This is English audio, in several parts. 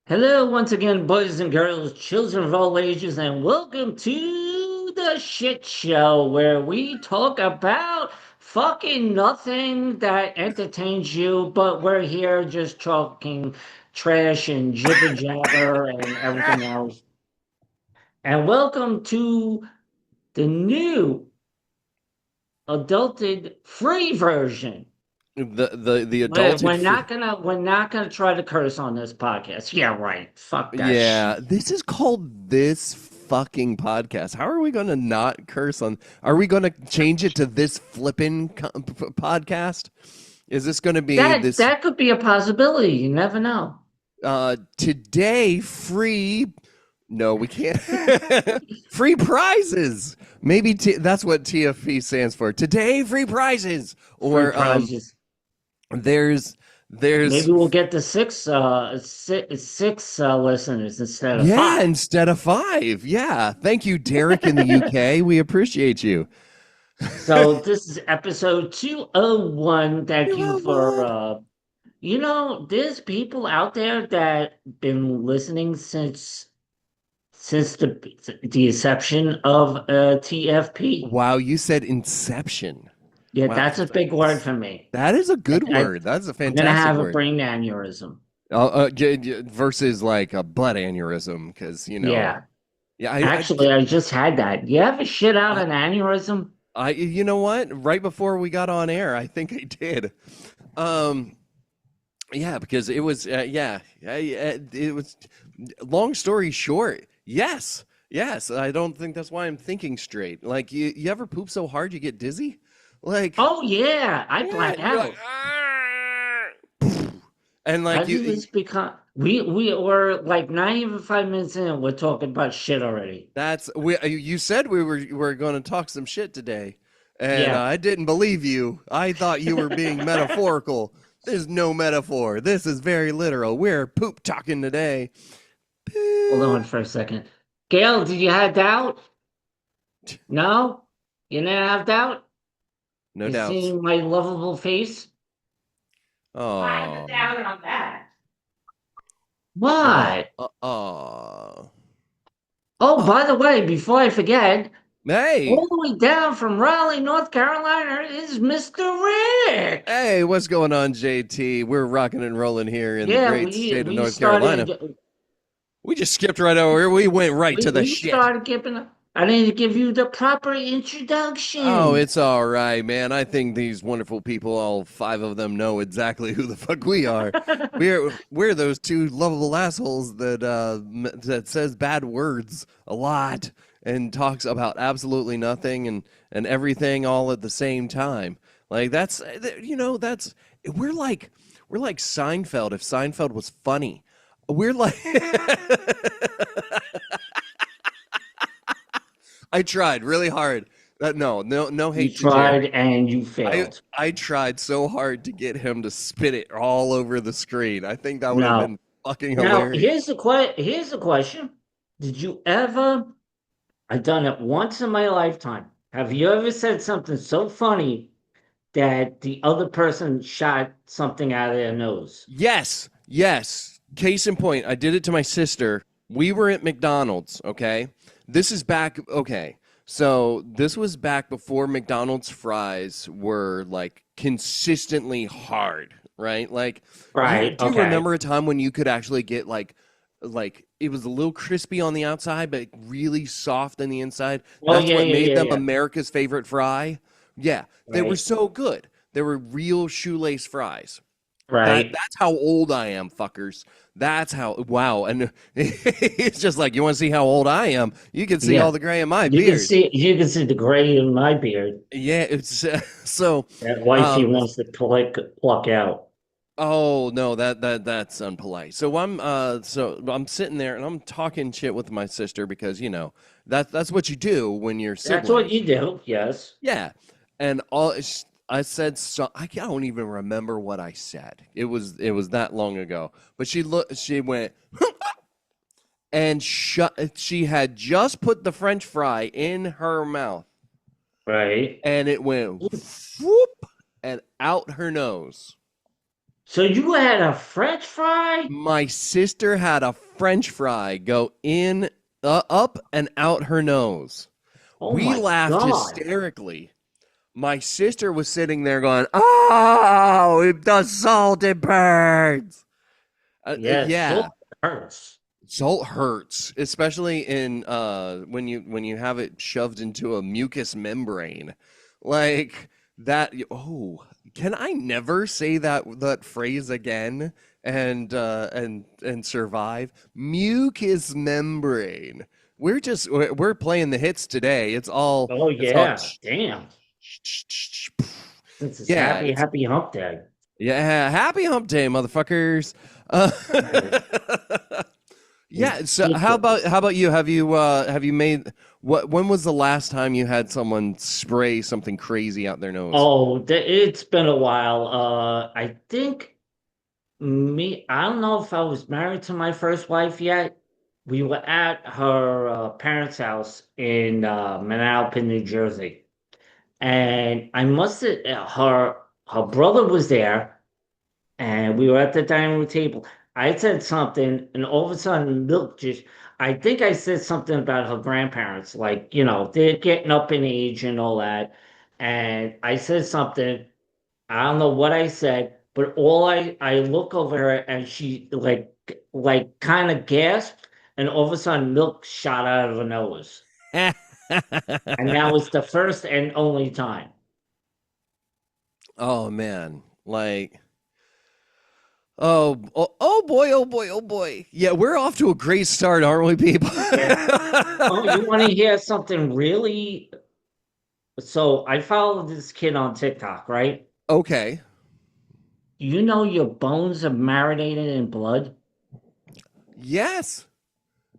Hello, once again, boys and girls, children of all ages, and welcome to the shit show where we talk about fucking nothing that entertains you, but we're here just talking trash and jibber jabber and everything else. And welcome to the new adulted free version. The We're, adulted we're free. not gonna we're not gonna try to curse on this podcast. Yeah, right. Fuck that Yeah, shit. this is called this fucking podcast. How are we going to not curse on? Are we going to change it to this flippin' podcast? Is this going to be That this that could be a possibility. You never know. today free? No, we can't. Free prizes. Maybe that's what TFP stands for. Today free prizes. Free Or prizes. there's there's Maybe we'll get the six listeners instead of yeah, five. instead of five. Yeah. Thank you, Derek in the UK. We appreciate you. So this is episode 201. Thank you You for what? there's people out there that been listening since the inception of TFP. Wow, you said inception. Yeah, Wow. that's a big word for me. That is a I, good I, word. That's a I'm gonna fantastic have a word. brain aneurysm. Versus like a butt aneurysm, because Yeah. yeah, Actually, I just had that. You ever shit out I, an aneurysm? you know what? Right before we got on air, I think I did. Um, yeah, because it was, it was. Long story short, yes, yes. I don't think that's why I'm thinking straight. Like, you ever poop so hard you get dizzy? Like, Oh yeah, I yeah, black you're like, out. and How like did this become? We were like not even 5 minutes in. We're talking about shit already. that's we. You said we were going to talk some shit today, and Yeah. I didn't believe you. I thought you were being metaphorical. There's no metaphor. This is very literal. We're poop talking today. Hold on Poop. for a second. Gail, did you have doubt? No, you didn't have doubt. No You doubts. seen my lovable face? I have a Oh, doubt on that. oh, What? oh. Oh, by the way, before I forget, Hey, all the way down from Raleigh, North Carolina is Mr. Rick. hey, what's going on, JT? We're rocking and rolling here in the Yeah, great we state of we North Carolina. started We just skipped right over here. We went right we, to the we shit. started giving I need to give you the proper Oh, introduction. it's all right, man. I think these wonderful people, all five of them, know exactly who the fuck we are. We're those two lovable assholes that that says bad words a lot and talks about absolutely nothing and everything all at the same time. Like that's we're like Seinfeld if Seinfeld was funny. We're like I tried really hard. No You hate to Jay. tried and you I failed. I tried so hard to get him to spit it all over the screen. I think that would have Now, been fucking now hilarious. here's the question. Did you ever I've done it once in my lifetime. Have you ever said something so funny that the other person shot something out of their nose? Yes, yes. Case in point, I did it to my sister. We were at McDonald's, okay? This is back, okay. So this was back before McDonald's fries were like consistently hard, right? Like, Right, do you okay. remember a time when you could actually get like it was a little crispy on the outside, but really soft on the inside? Oh That's yeah, what yeah, made yeah, them yeah. America's favorite fry. Yeah, they were Right, so good. They were real shoelace fries. right. That's how old I am, fuckers. That's how wow. And it's just like you want to see how old I am. You can see all Yeah. the gray in my You can beard. see the gray in my beard. Yeah, it's so That wifey um wants to pluck out. oh no, that's unpolite. So I'm sitting there and I'm talking shit with my sister because that's what you do when you're That's what siblings. you do, yes. Yeah. And all I said so I don't even remember what I said. It was that long ago. But she went and she had just put the french fry in her mouth Right. and it went whoop and out her nose. So you had a French fry? My sister had a French fry go in, up and out her nose. Oh We my laughed God. hysterically. My sister was sitting there going, "Oh, the salted birds." Yeah, Yeah, salt hurts. salt hurts, especially in when you have it shoved into a mucus membrane, like that. Oh, can I never say that phrase again and survive? Mucus membrane. We're playing the hits today. Oh It's all yeah, damn. Since it's yeah, it's happy hump day. yeah, happy hump day, motherfuckers. Uh, Okay. yeah, so Ridiculous. how about you? Have you made what when was the last time you had someone spray something crazy out their nose? Oh, it's been a while. I think I don't know if I was married to my first wife yet. We were at her parents' house in Manalapan, New Jersey. And I must have, her brother was there, and we were at the dining room table. I said something, and all of a sudden, Milk just, I think I said something about her grandparents, like, they're getting up in age and all that. And I said something, I don't know what I said, but I look over her and she like kind of gasped, and all of a sudden milk shot out of her nose. And that was the first and only time. Oh man, like oh boy, oh boy, oh boy. Yeah, we're off to a great start, aren't we, people? Yeah. Oh, you want to hear something really? So I followed this kid on TikTok, right? Okay. You know your bones are marinated in blood? Yes.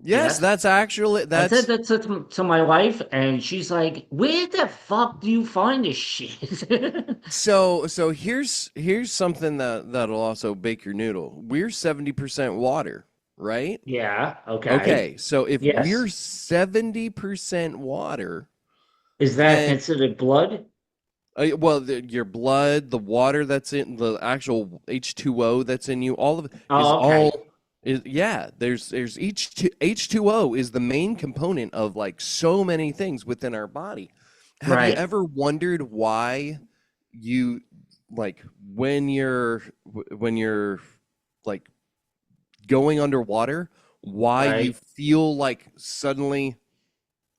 Yes, Yes. that's actually I said that's that to my wife, and she's like, "Where the fuck do you find this shit?" so here's something that'll also bake your noodle. We're 70% water, right? Yeah, okay. Okay, so if we're Yes. 70% water, Is that then considered blood? well, your blood, the water that's in the actual H2O that's in you, all of it is Oh, okay. all is yeah. There's H2O is the main component of like so many things within our body. Have you Right, ever wondered why you like when you're like going underwater, why you right. feel like suddenly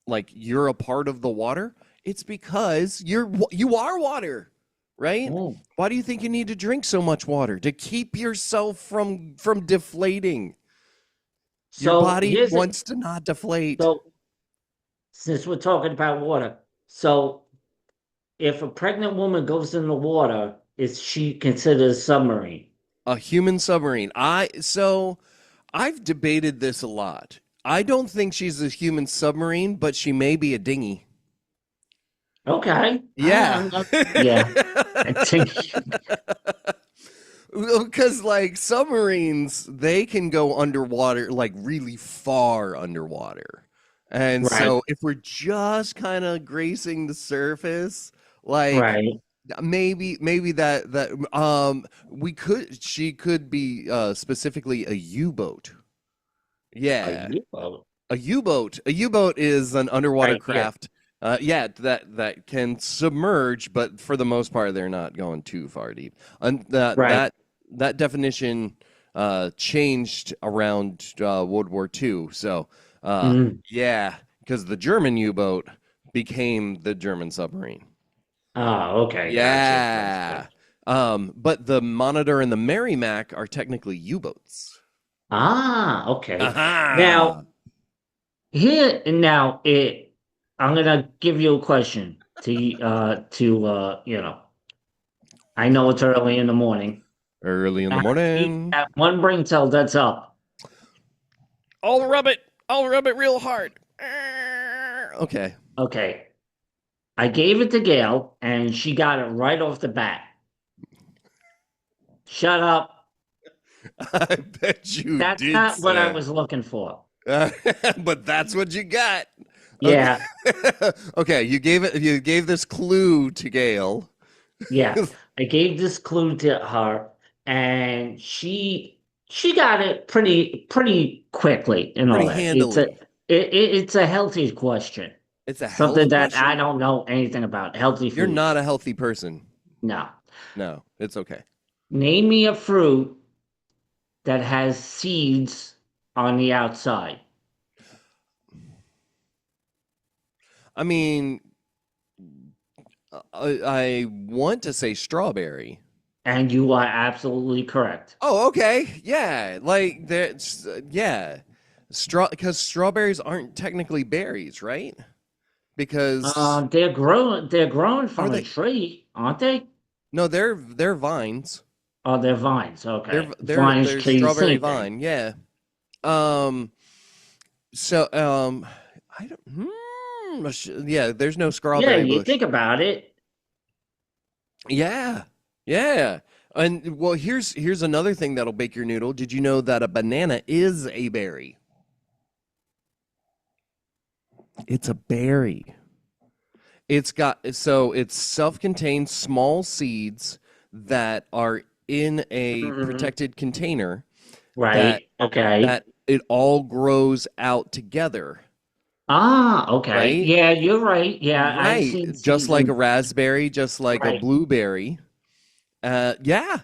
like you're a part of the water? It's because you are water, right? Oh. Why do you think you need to drink so much water? To keep yourself from deflating. Your So body here's it. wants to not deflate. So since we're talking about water, so if a pregnant woman goes in the water, is she considered a submarine? A human submarine. I've debated this a lot. I don't think she's a human submarine, but she may be a dinghy. Okay. Yeah. Yeah. I think Because like submarines, they can go underwater, like really far underwater. And right, so if we're just kind of gracing the surface, like right. maybe that we could she could be specifically a U-boat. A Yeah. U-boat. A U-boat. A U-boat is an underwater Right, yeah. craft. Yeah, that can submerge, but for the most part, they're not going too far deep. And Right. that definition changed around World War II. So Mm. yeah, because the German U-boat became the German submarine. Oh, okay. Gotcha. Yeah. Gotcha. But the Monitor and the Merrimack are technically U-boats. Ah, okay. Aha. Now, I'm gonna give you a question I know it's early in the morning. Early in the How many- morning. At one brain cell that's up. I'll rub it. I'll rub it real hard. Okay. Okay. I gave it to Gail, and she got it right off the bat. Shut up. I bet you That's did, not what I sir. was looking for. But that's what you got. Okay. Yeah, Okay, you gave this clue to Gail. yeah. I gave this clue to her, and she got it pretty quickly and all Pretty that. handily. It's a healthy question. It's a Something health that I question. don't know anything about. Healthy You're not foods. a healthy person. No. No, it's okay. Name me a fruit that has seeds on the outside. I mean, I want to say strawberry. And you are absolutely correct. Oh, okay. Yeah. Like that's yeah. Because strawberries aren't technically berries, right? Because They're growing are from a they? tree, aren't they? No, they're vines. Oh, they're vines. Okay. Vines They're tree, strawberry same thing. vine. Yeah. Um so I don't yeah, there's no Yeah, strawberry you bush. think about it. Yeah. Yeah. And well, here's another thing that'll bake your noodle. Did you know that a banana is a berry? It's a berry. It's self-contained small seeds that are in a Mhm. protected container that Right. Okay. it all grows out together, Ah, okay. right? Yeah, you're right. Yeah, I've Right. seen Just like a season. raspberry, just like a Right. blueberry. Yeah.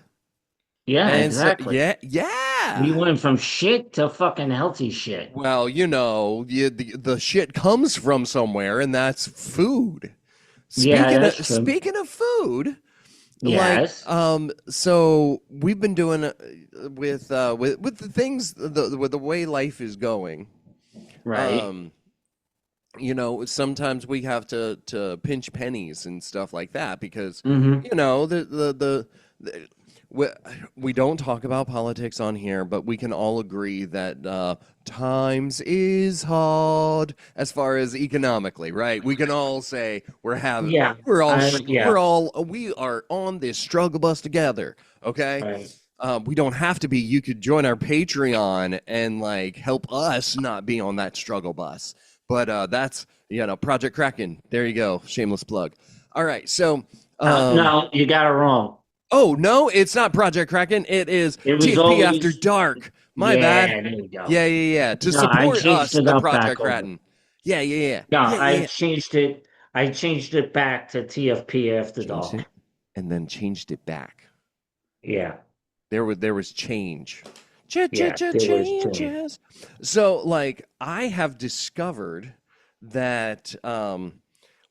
Yeah, And so exactly. yeah, We yeah. went from shit to fucking healthy shit. Well, the shit comes from somewhere, and that's food. Yeah, that's true. Speaking of food, like Yes. so we've been doing with the things with the way life is going. Right. Um, sometimes we have to pinch pennies and stuff like that because Mm-hmm. the we, we don't talk about politics on here, but we can all agree that times is hard as far as economically, right? We can all say Yeah. Yeah. we are on this struggle bus together, okay? Right. We don't have to be. You could join our Patreon and like help us not be on that struggle bus. But that's Project Kraken. There you go. Shameless plug. All right. So No, you got it wrong. oh no, it's not Project Kraken. It is It was TFP After always, Dark. My bad. yeah, there you go. Yeah. To No, I support changed us, it the up back Project over. Kraken. No, Yeah. I changed it back to TFP after Changed dark. it and then changed it back. Yeah. There was change. Yeah, there was change. Changes. So like I have discovered that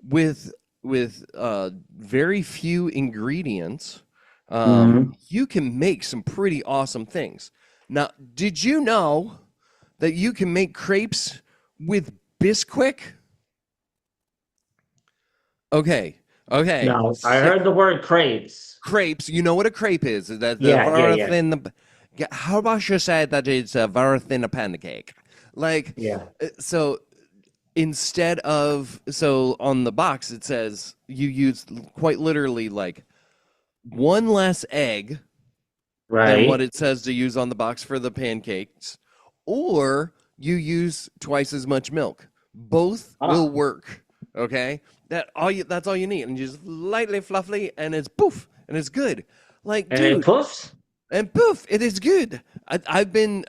with very few ingredients, Hmm. you can make some pretty awesome things. Now, did you know that you can make crepes with Bisquick? Okay. Okay. No, I heard the word crepes. Crepes, you know what a crepe is? That's a Yeah, yeah, very yeah, thin. Yeah, how about you say that it's a very thin pancake? Like, yeah. so so on the box it says you use quite literally like one less egg than what Right. it says to use on the box for the pancakes, or you use twice as much milk. Both will Ah, work. Okay, that's all you need, and just lightly fluffy, and it's poof, and it's good. Like, and it dude, puffs? and poof, it is good. I've been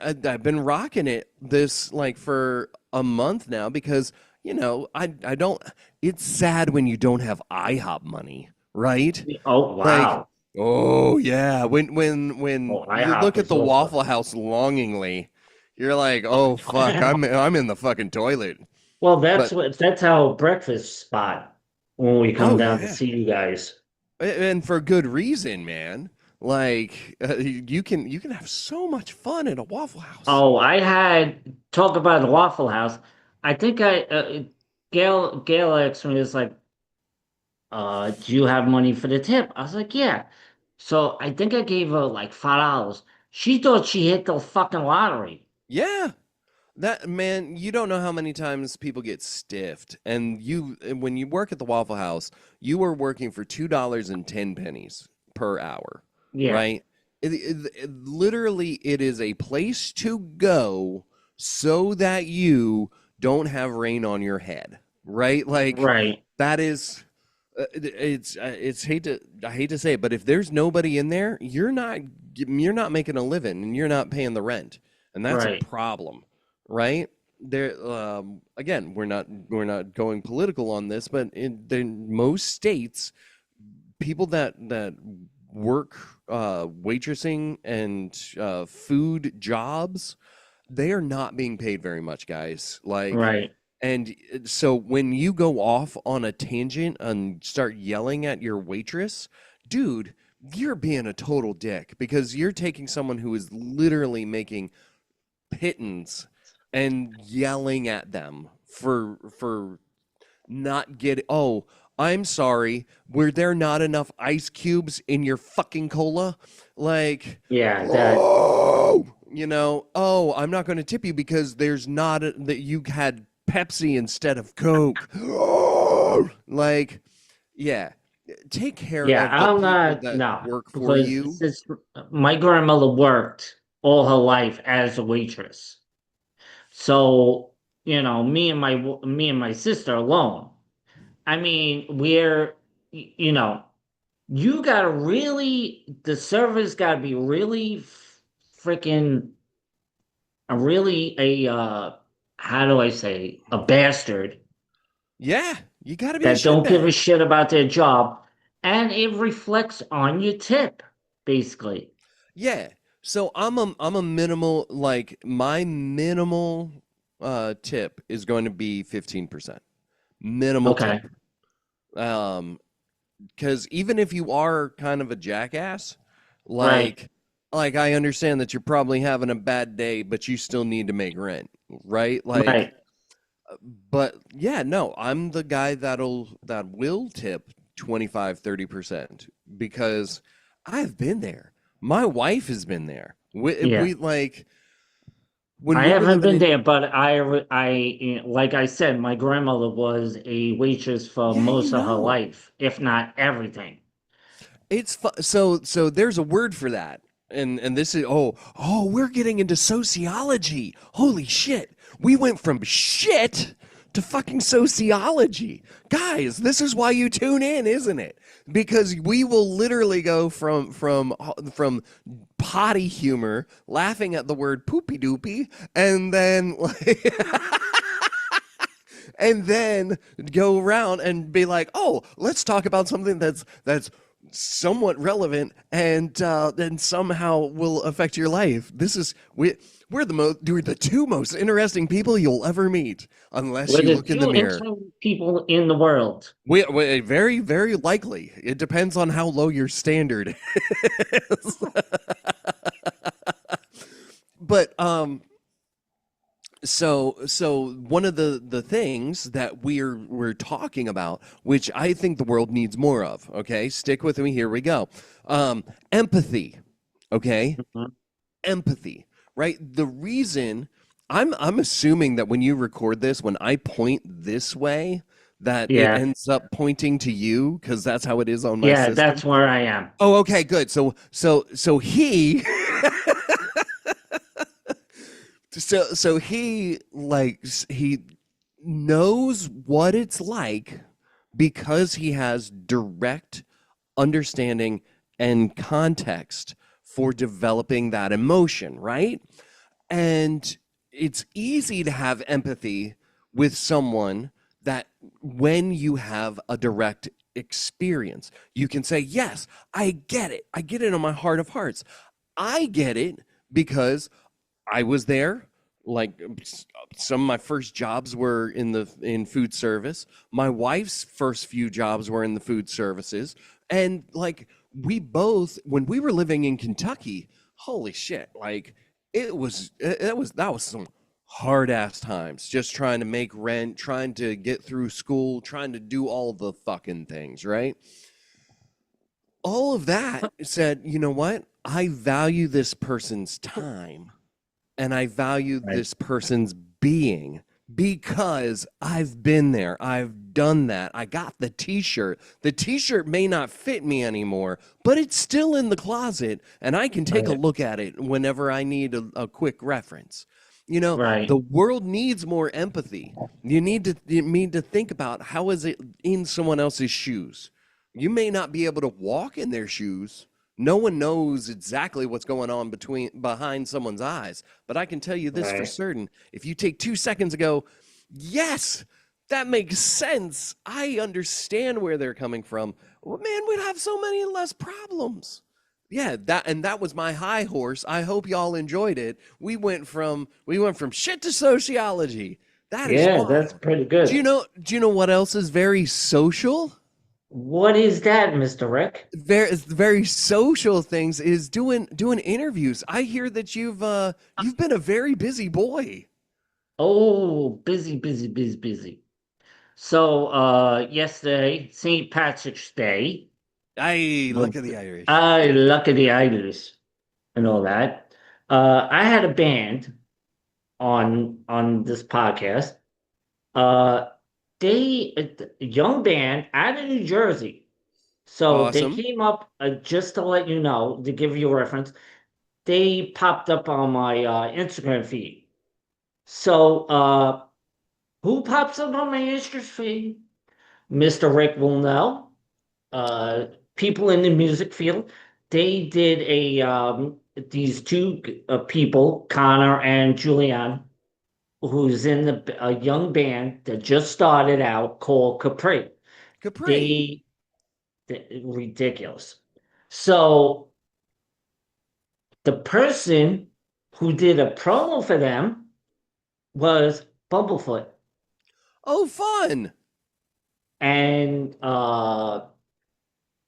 rocking it this like for a month now because I don't. It's sad when you don't have IHOP money, right? Oh, Like, wow. oh yeah, when Oh, you look IHOP at is the also. Waffle House longingly, you're like, oh fuck, I'm in the fucking toilet. Well, But that's our breakfast spot when we come oh down to yeah, see you guys. and for good reason, man. Like you can have so much fun at a Waffle House. Oh, I had talk about the Waffle House. I think Gail asked me, it's like, do you have money for the tip? I was like, yeah. So I think I gave her like $5. She thought she hit the fucking lottery. Yeah, that man, you don't know how many times people get stiffed, and when you work at the Waffle House, you are working for $2.10 per hour, Yeah, right? Literally, it is a place to go so that you don't have rain on your head, right? Like right. that is. It's I hate to say it, but if there's nobody in there, you're not making a living and you're not paying the rent, and that's a Right. problem, right? There again, we're not going political on this, but in most states, people that work waitressing and food jobs, they are not being paid very much, guys. Like, Right. and so when you go off on a tangent and start yelling at your waitress, dude, you're being a total dick because you're taking someone who is literally making pittance and yelling at them for not getting. Oh, I'm sorry. Were there not enough ice cubes in your fucking cola? Like, Yeah, that oh, oh, I'm not going to tip you because there's not that you had Pepsi instead of Coke. Like, yeah, take care yeah, of the I'm people not that no, work for because you. since my grandmother worked all her life as a waitress. So, me and my sister alone. I mean, you gotta really, the server's gotta be really freaking, how do I say, a bastard Yeah, you got to be a that don't give a shitbag. shit about their job, and it reflects on your tip, basically. Yeah. So I'm a minimal, like my minimal tip is going to be 15%. Minimal Okay, tip. Um because even if you are kind of a jackass, right, like I understand that you're probably having a bad day, but you still need to make rent, right? Like, right. but yeah, no, I'm the guy that will tip 25, 30% because I've been there. My wife has been there. Yeah. We like when I we were haven't living been in. there, but like I said, my grandmother was a waitress for Yeah, you most of her know. life, if not everything. So there's a word for that. And this is we're getting into sociology. Holy shit. We went from shit to fucking sociology. Guys, this is why you tune in, isn't it? Because we will literally go from potty humor, laughing at the word poopy doopy, and then like and then go around and be like, "Oh, let's talk about something that's somewhat relevant and somehow will affect your life." We're the two most interesting people you'll ever meet, unless We're you the look in the two mirror. interesting people in the world. We very very likely. It depends on how low your standard is. But so one of the things that we're talking about, which I think the world needs more of, okay, stick with me, here we go. Empathy. Okay, Mhm. empathy, right? The reason I'm assuming that when you record this, when I point this way, that it Yeah, ends up pointing to you because that's how it is on my yeah, system. that's where I am. Oh, okay, good. So he so he he knows what it's like because he has direct understanding and context for developing that emotion, right? And it's easy to have empathy with someone that when you have a direct experience, you can say, "Yes, I get it. I get it in my heart of hearts. I get it because I was there. Like some of my first jobs were in food service. My wife's first few jobs were in the food services, and like we both, when we were living in Kentucky, holy shit! Like that was some hard ass times. Just trying to make rent, trying to get through school, trying to do all the fucking things, right? All of that said, you know what? I value this person's time and I value Right, this person's being because I've been there. I've done that. I got the t-shirt. The t-shirt may not fit me anymore, but it's still in the closet and I can take a right, look at it whenever I need a quick reference. The Right. world needs more empathy. You need to think about how is it in someone else's shoes. You may not be able to walk in their shoes. No one knows exactly what's going on behind someone's eyes, but I can tell you this for Right. certain. If you take 2 seconds to go, yes, that makes sense. I understand where they're coming from. Well, man, we'd have so many less problems. Yeah, that was my high horse. I hope y'all enjoyed it. We went from shit to sociology. That is Yeah, that's wild. pretty Do you good. know do you know what else is very social? What is that, Mr. Rick? Very social things is doing interviews. I hear that you've been a very busy boy. Oh, busy, busy, busy, busy. So, yesterday, St. Patrick's Day. I Um, look at the Irish. I luck of the Irish and all that. I had a band on this podcast. Uh, a young band out of New Jersey. So they Awesome. came up, just to let you know, to give you a reference. They popped up on my Instagram feed. So, who pops up on my Instagram feed? Mr. Rick will know. Uh, People in the music field. They did these two people, Connor and Julian, who's in a young band that just started out called Capri. Capri. They, ridiculous. So the person who did a promo for them was Bumblefoot. Oh, fun. And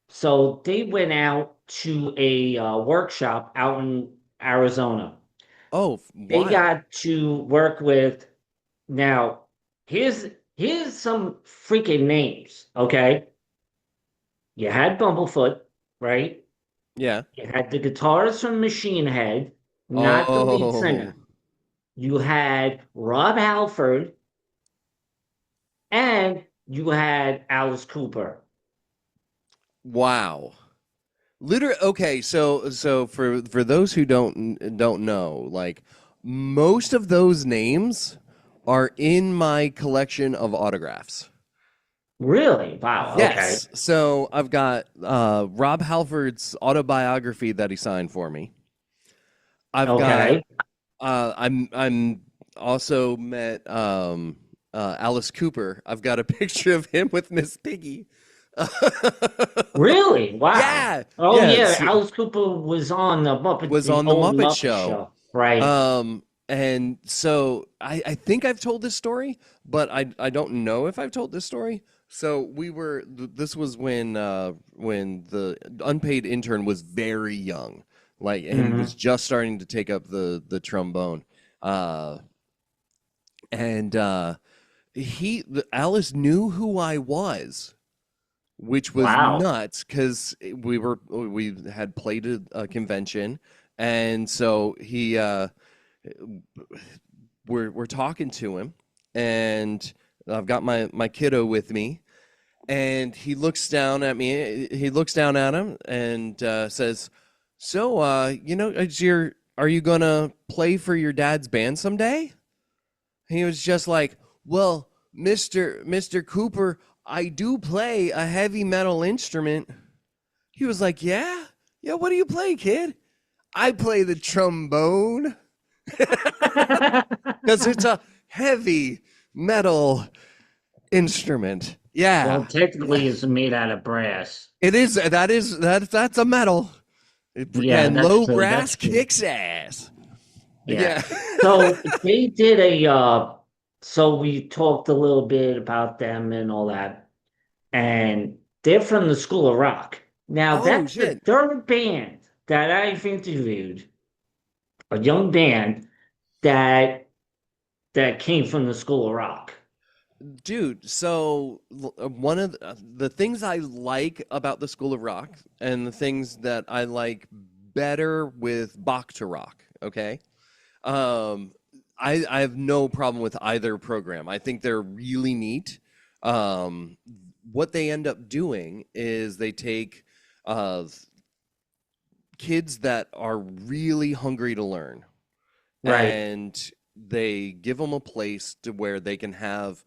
so they went out to a workshop out in Arizona. Oh, They wild. got to work with now. Here's some freaking names. Okay, you had Bumblefoot, right? Yeah. You had the guitarist from Machine Head, not the lead Oh, singer. You had Rob Halford, and you had Alice Cooper. wow. Literally, okay, so for those who don't know, like most of those names are in my collection of autographs. Really? Wow. Okay. Yes. So I've got Rob Halford's autobiography that he signed for me. I've got Okay. I'm also met Alice Cooper. I've got a picture of him with Miss Piggy. Really? Wow. Yeah. Oh Yeah. yeah, Alice Cooper was on Was The on the old Muppet Muppet Show. Show. Right. And so I think I've told this story, but I don't know if I've told this story. So this was when the unpaid intern was very young, like, and was Hmm. just starting to take up the trombone. Uh, and Alice knew who I was, which was Wow. nuts because we had played a convention, and so we're talking to him, and I've got my kiddo with me, and he looks down at me. He looks down at him and says, "So, are you gonna play for your dad's band someday?" He was just like, "Well, Mister Cooper, I do play a heavy metal instrument." He was like, "Yeah, yeah. What do you play, kid?" "I play the trombone because it's a heavy metal instrument." Well, Yeah, technically, it's made out of brass. it is. That's a metal. Yeah, And that's low true. brass That's true. kicks ass. Yeah. Yeah. So they did so we talked a little bit about them and all that. And they're from the School of Rock. Now, Oh that's the shit. third band that I've interviewed, a young band that that came from the School of Rock. Dude, so one of the things I like about the School of Rock and the things that I like better with Bach to Rock, okay? Um, I have no problem with either program. I think they're really neat. Um, what they end up doing is they take uh, kids that are really hungry to learn, Right. and they give them a place to where they can have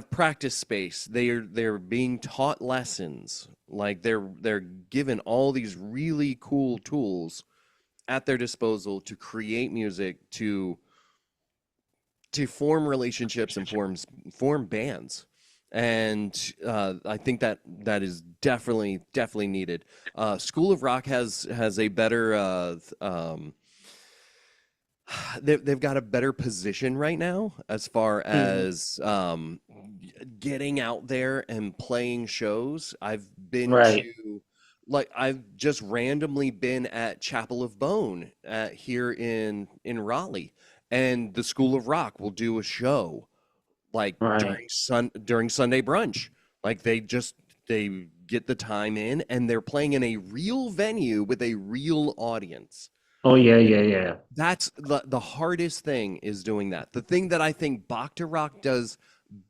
practice space. They're being taught lessons. Like they're given all these really cool tools at their disposal to create music, to form relationships and form bands. And I think that is definitely needed. School of Rock has a better they've got a better position right now as far Mhm. as getting out there and playing shows. I've been Right. to, like, I've just randomly been at Chapel of Bone here in Raleigh, and the School of Rock will do a show like Right. during Sunday brunch. Like they get the time in, and they're playing in a real venue with a real audience. Oh yeah, yeah, yeah. That's the hardest thing, is doing that. The thing that I think Bacta Rock does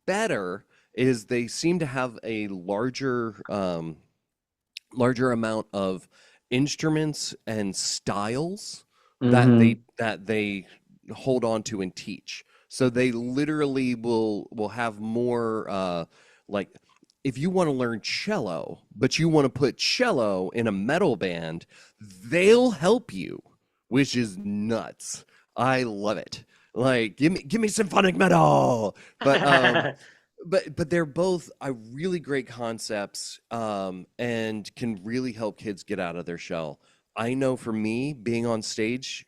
better is they seem to have a larger amount of instruments and styles Mm-hmm. that they hold on to and teach. So they literally will have more like, if you want to learn cello, but you want to put cello in a metal band, they'll help you, which is nuts. I love it. Like, give me symphonic metal. But but they're both really great concepts, and can really help kids get out of their shell. I know for me, being on stage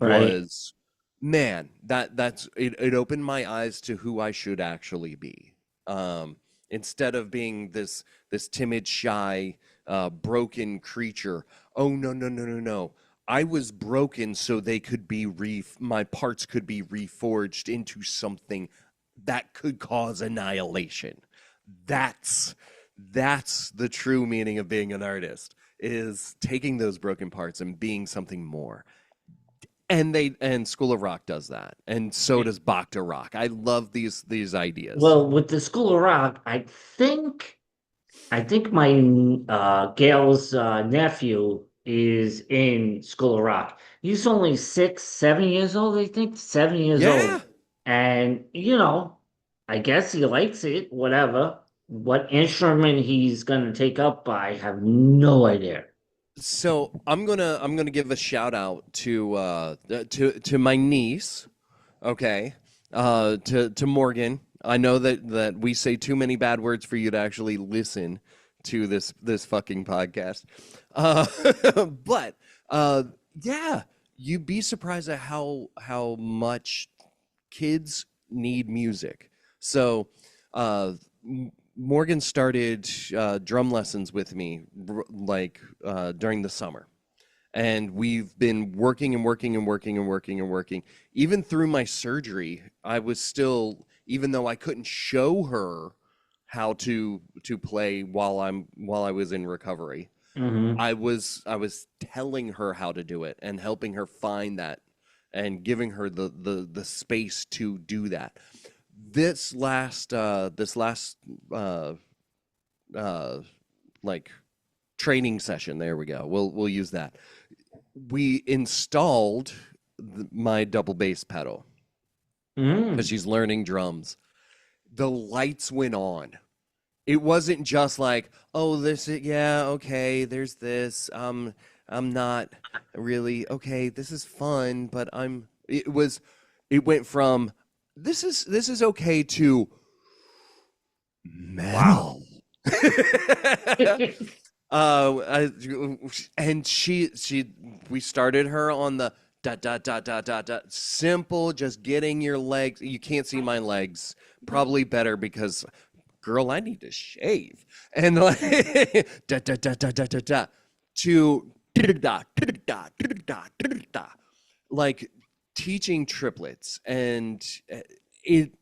Right. was, man, it opened my eyes to who I should actually be. Um, Instead of being this timid, shy, broken creature. Oh no, no, no, no, no. I was broken so they could be my parts could be reforged into something that could cause annihilation. That's that's the true meaning of being an artist, is taking those broken parts and being something more. And School of Rock does that, and so does Bacta Rock. I love these ideas. Well, with the School of Rock, I think my Gail's nephew is in School of Rock. He's only 6, 7 years old, I think, 7 years Yeah. old. And, I guess he likes it, whatever. What instrument he's gonna take up, I have no idea. So I'm gonna give a shout out to my niece, okay, to Morgan. I know that we say too many bad words for you to actually listen to this fucking podcast, uh, but uh, yeah, you'd be surprised at how much kids need music. So, uh, Morgan started drum lessons with me during the summer, and we've been working and working and working and working and working. Even through my surgery, I was still, even though I couldn't show her how to play while I was in recovery, Hmm. I was telling her how to do it and helping her find that and giving her the space to do that. This last uh uh like training session, there we go. We'll use that. We installed my double bass pedal because Mm. she's learning drums. The lights went on. It wasn't just like, oh, this is, yeah, okay, there's this. I'm not really, okay, this is fun, but it went from, this is okay, to Wow. metal. I, and we started her on the dot dot dot dot dot dot, simple, just getting your legs. You can't see my legs, probably better because, girl, I need to shave. And like da da da da da da da, to da da da da da da da, like teaching triplets, and it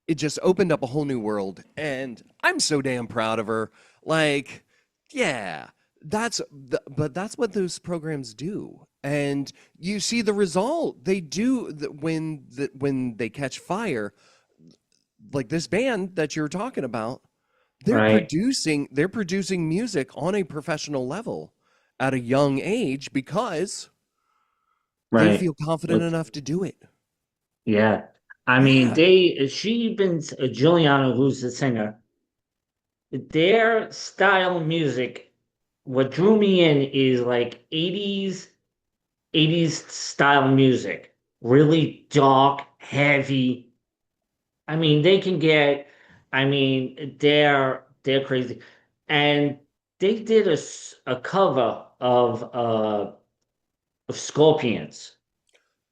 it just opened up a whole new world, and I'm so damn proud of her. Like, yeah, but that's what those programs do, and you see the result they do, when they catch fire. Like this band that you're talking about, Right. they're producing music on a professional level at a young age, because they Right. feel confident With enough to do it. yeah. I mean, Yeah. she been Giuliano, who's the singer, their style of music, what drew me in is like 80s style music. Really dark, heavy. I mean, they can get, I mean, they're crazy. And they did a cover of Scorpions,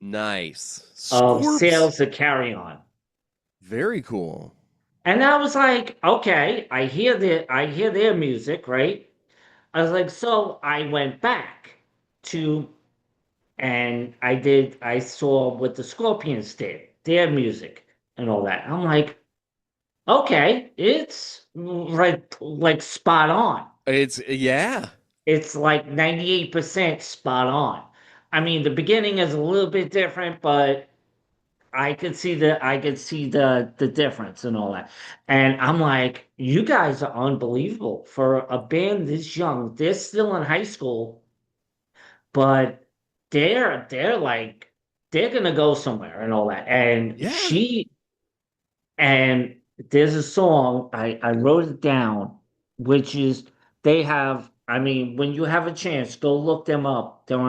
Nice. of Scorps. Sales to Carry On. Very cool. And I was like, okay, I hear their music, right? I was like, so I went back to and I saw what the Scorpions did, their music and all that. I'm like, okay, it's like spot on. It's yeah. It's like 98% spot on. I mean, the beginning is a little bit different, but I could see the difference and all that. And I'm like, you guys are unbelievable for a band this young. They're still in high school, but they're like they're gonna go somewhere and all that. Yeah. And there's a song I wrote it down, which is they have. I mean, when you have a chance, go look them up. They're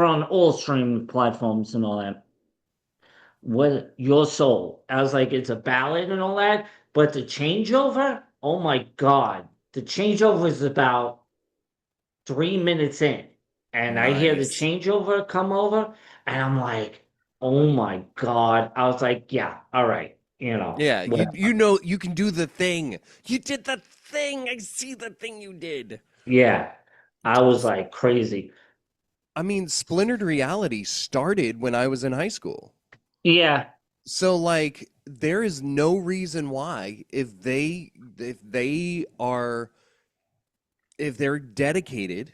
on all streaming platforms and all that. What Your Soul? I was like, it's a ballad and all that, but the changeover, oh my God, the changeover is about 3 minutes in, and I hear the Nice. changeover come over, and I'm like, oh my God. I was like, yeah, all right, Yeah, you whatever. know you can do the thing. You did the thing. I see the thing you did. Yeah, I was like crazy. I mean, Splintered Reality started when I was in high school. Yeah, So like there is no reason why if they are if they're dedicated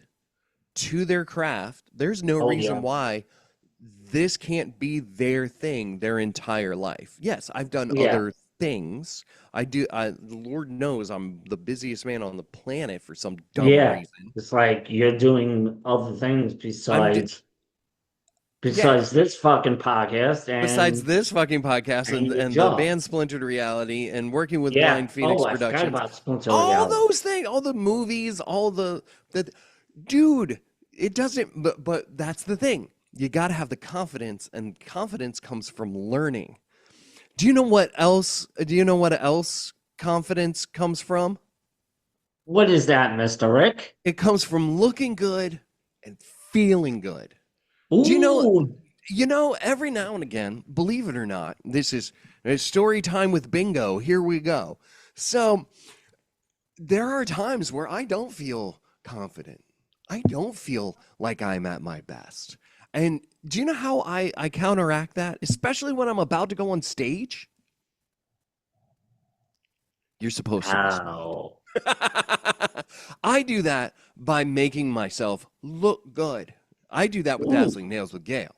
to their craft, there's no oh reason yeah, why this can't be their thing their entire life. Yes, I've done yeah, other things. Lord knows I'm the busiest man on the planet for some dumb yeah. reason. It's like you're doing other things I'm d- yeah, besides this fucking podcast besides this fucking podcast and your and the job. band Splintered Reality and working with Yeah. Blind Oh, Phoenix I forgot Productions, about Splinter all Reality. those things, all the movies, all the dude, it doesn't but that's the thing. You got to have the confidence, and confidence comes from learning. Do you know what else? Do you know what else confidence comes from? What is that, Mr. Rick? It comes from looking good and feeling good. Do you know Ooh. every now and again, believe it or not, this is story time with bingo. Here we go. So there are times where I don't feel confident. I don't feel like I'm at my best. And do you know how I counteract that? Especially when I'm about to go on stage? You're supposed to respond. Ow. I do that by making myself look good. I do that with Ooh. Dazzling Nails with Gail.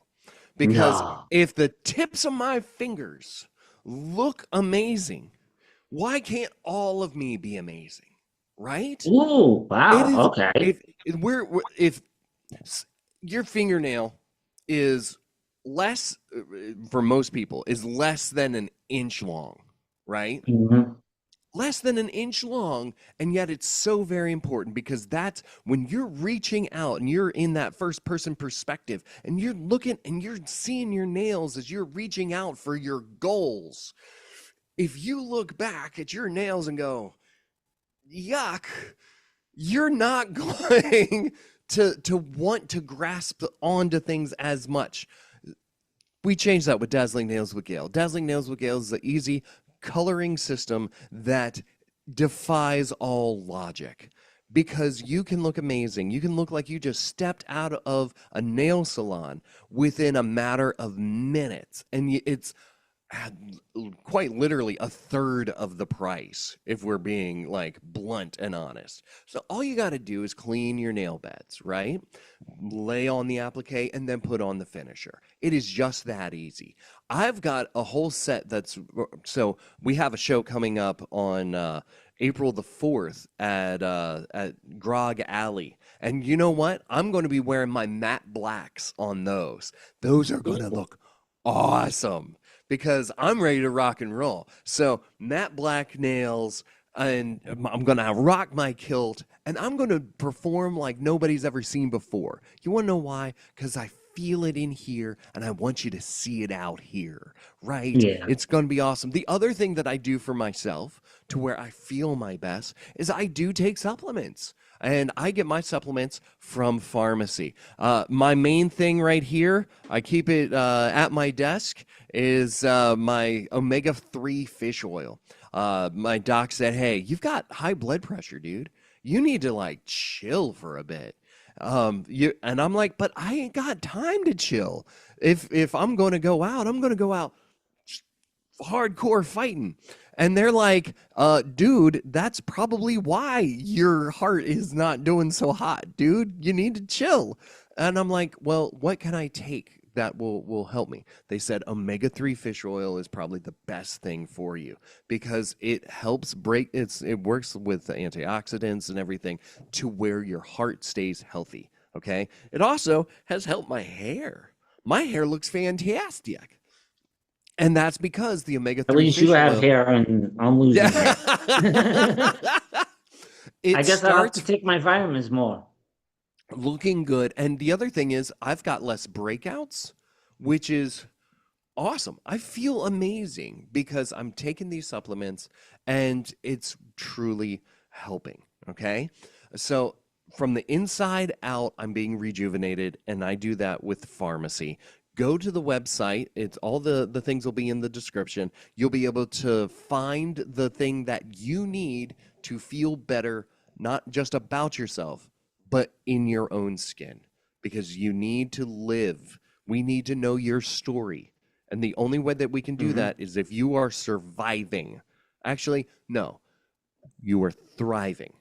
Because No. if the tips of my fingers look amazing, why can't all of me be amazing? Right? Ooh. It Wow. is Okay. if your fingernail is less for most people is less than an inch long, right? Mhm. Less than an inch long, and yet it's so very important because that's when you're reaching out and you're in that first person perspective and you're looking and you're seeing your nails as you're reaching out for your goals. If you look back at your nails and go, yuck, you're not going to want to grasp onto things as much. We changed that with Dazzling Nails with Gail. Dazzling Nails with Gail is the easy coloring system that defies all logic because you can look amazing. You can look like you just stepped out of a nail salon within a matter of minutes. And it's quite literally a third of the price if we're being like blunt and honest. So all you got to do is clean your nail beds, right? Lay on the applique and then put on the finisher. It is just that easy. I've got a whole set that's so we have a show coming up on April the 4th at Grog Alley. And you know what? I'm going to be wearing my matte blacks on those. Those are going to Ooh. look awesome because I'm ready to rock and roll. So, matte black nails, and I'm going to rock my kilt, and I'm going to perform like nobody's ever seen before. You want to know why? Because I feel it in here and I want you to see it out here, right? Yeah. It's going to be awesome. The other thing that I do for myself to where I feel my best is I do take supplements. And I get my supplements from pharmacy. My main thing right here, I keep it at my desk, is my omega-3 fish oil. My doc said, hey, you've got high blood pressure, dude. You need to like chill for a bit. And I'm like, but I ain't got time to chill. If I'm going to go out, I'm going to go out hardcore fighting. And they're like, dude, that's probably why your heart is not doing so hot, dude. You need to chill. And I'm like, well, what can I take that will help me? They said omega-3 fish oil is probably the best thing for you because it helps it works with the antioxidants and everything to where your heart stays healthy. Okay. It also has helped my hair. My hair looks fantastic. And that's because the At omega-3 least you fish have oil. hair and I'm losing hair. Yeah. I It guess I'll have to starts take my vitamins more. looking good. And the other thing is, I've got less breakouts, which is awesome. I feel amazing because I'm taking these supplements and it's truly helping. Okay. So, from the inside out, I'm being rejuvenated, and I do that with pharmacy. Go to the website. It's all the things will be in the description. You'll be able to find the thing that you need to feel better, not just about yourself, but in your own skin. Because you need to live. We need to know your story. And the only way that we can do Hmm. that is if you are surviving. Actually, no, you are thriving.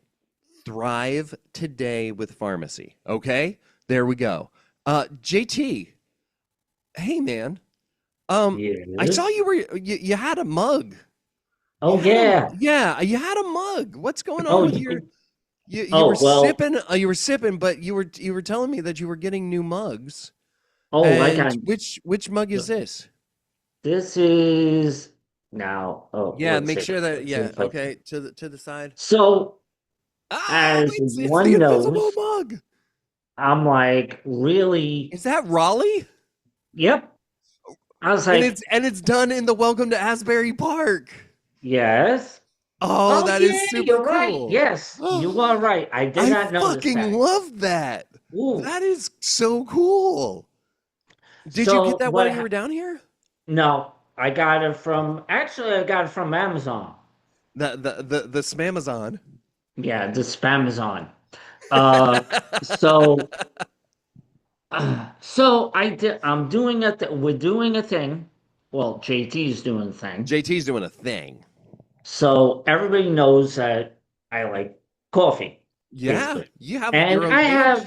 Thrive today with pharmacy. Okay? There we go. JT, hey man. I saw Yes. you had a mug. You Oh had a yeah. yeah, you had a mug. What's going on Oh with your you- you were oh well. sipping but you were telling me that you were getting new mugs. Oh, I And got which mug is this? this is now. Oh, Yeah, let's make see. sure that Let's see yeah, if I. okay, to the side. So Ah, as it's the one invisible knows, mug. I'm like really. Is that Raleigh? Yep. I was And like, it's done in the Welcome to Asbury Park. yes. Oh, Oh that is yeah, super you're right. cool. Yes, you are right. I did I not notice fucking that. love that. Ooh. That is so cool. Did you get So that while what? you were down here? No, I got it from. Actually, I got it from Amazon. The Smamazon. Yeah, the spam is on. Uh, so so I did. I'm doing a. We're doing a thing. Well, JT's doing a thing. JT's doing a thing. So everybody knows that I like coffee, Yeah, basically. you have And your own page.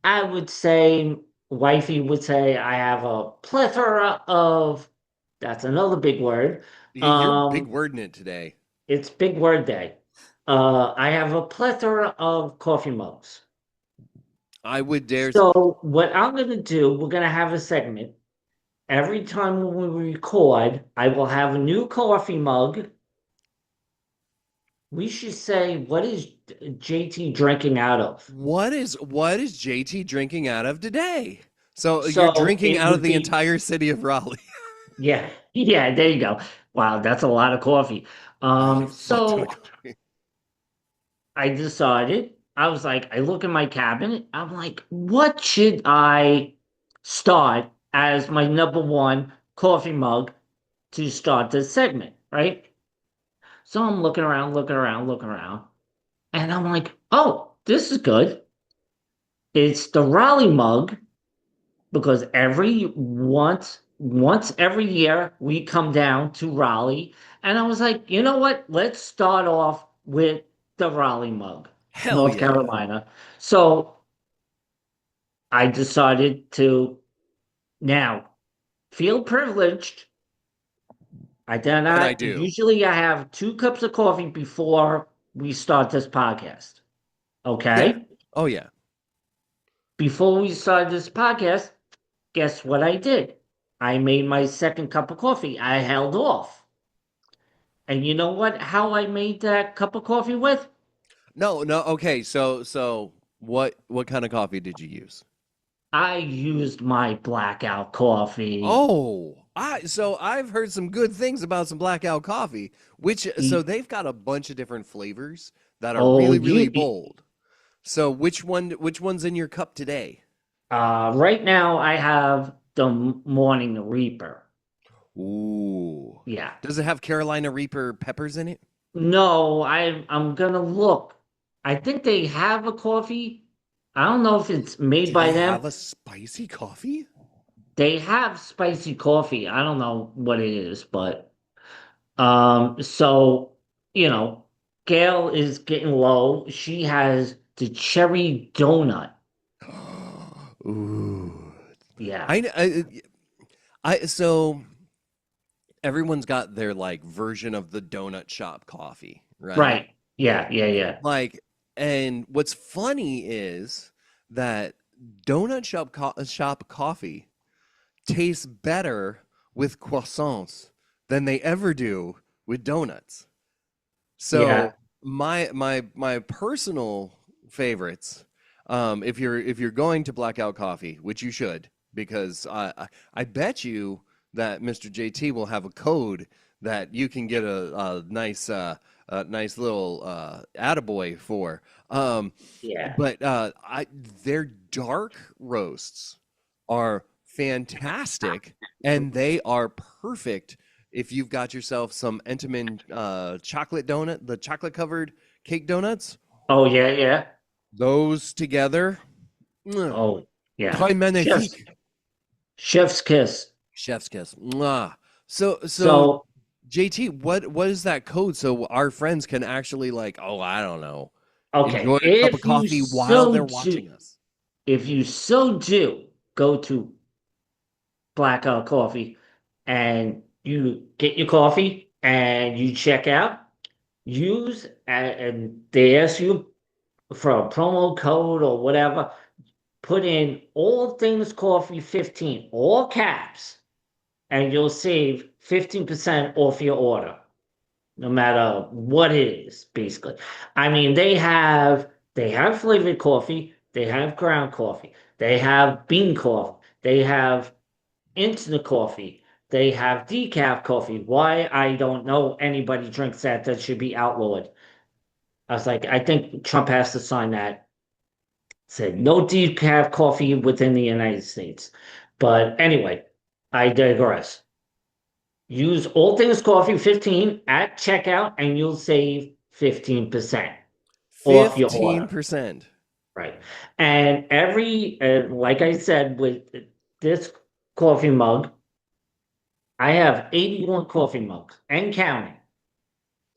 I would say, wifey would say, I have a plethora of, that's another big word. You're big Um, wording it today. it's big word day. I have a plethora of coffee mugs. I would dare. So what I'm going to do, we're going to have a segment. Every time when we record, I will have a new coffee mug. We should say, what is JT drinking out of? What is JT drinking out of today? So you're So drinking it out of would the be, entire city of Raleigh. yeah, yeah, there you go. Wow, that's a lot of coffee. That is a fuck ton of So coffee. I decided, I was like, I look in my cabinet, I'm like, what should I start as my number one coffee mug to start this segment, right? So I'm looking around, looking around, looking around, and I'm like, oh, this is good. It's the Raleigh mug because every once every year we come down to Raleigh, and I was like, you know what? Let's start off with the Raleigh mug, Hell North yeah. Carolina. So I decided to now feel privileged. I did And I not. do. Usually, I have 2 cups of coffee before we start this podcast. Yeah. Okay. Oh yeah. Before we started this podcast, guess what I did? I made my second cup of coffee. I held off. And you know what? How I made that cup of coffee with? No, no. Okay. So what kind of coffee did you use? I used my blackout coffee. Oh, I've heard some good things about some blackout coffee, which so E- they've got a bunch of different flavors that are Oh, really bold. So which one's in your cup today? right now I have the Morning Reaper. Ooh. Yeah. Does it have Carolina Reaper peppers in it? No, I'm gonna look. I think they have a coffee. I don't know if it's made Do by they them. have a spicy coffee? They have spicy coffee. I don't know what it is, but so you know, Gail is getting low. She has the cherry donut. Ooh. Yeah. So everyone's got their like version of the donut shop coffee, right? Right. Yeah, yeah, yeah. Like, and what's funny is that donut shop coffee tastes better with croissants than they ever do with donuts. Yeah. So my personal favorites, if you're going to Blackout Coffee, which you should, because I bet you that Mr. JT will have a code that you can get a nice little attaboy for. Yeah. But their dark roasts are fantastic, and they are perfect if you've got yourself some Entenmann chocolate donut, the chocolate covered cake donuts. Oh yeah, yeah. Those together, mwah, Oh yeah. très magnifique. Chef's kiss. Chef's kiss. Mwah. So So JT, what is that code so our friends can actually like, oh, I don't know, okay, enjoy a cup of coffee while they're watching us? if you so do go to Blackout Coffee and you get your coffee and you check out, and they ask you for a promo code or whatever, put in all things coffee 15, all caps, and you'll save 15% off your order, no matter what it is, basically. I mean, they have flavored coffee, they have ground coffee, they have bean coffee, they have instant coffee, they have decaf coffee. Why? I don't know. Anybody drinks that. That should be outlawed. I was like, I think Trump has to sign that. Said no decaf coffee within the United States. But anyway, I digress. Use All Things Coffee 15 at checkout and you'll save 15% off your order. 15%. Right. And like I said, with this coffee mug, I have 81 coffee mugs and counting.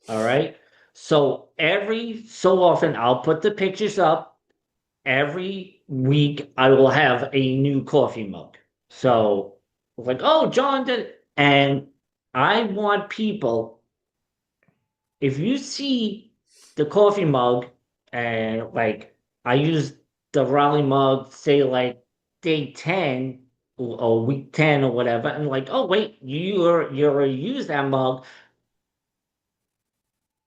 All right. So every so often, I'll put the pictures up. Every week, I will have a new coffee mug. So, like, oh, John did. And I want people, if you see the coffee mug, and like, I use the Raleigh mug, say, like, day 10 or week 10 or whatever, and like, oh, wait, you're use that mug.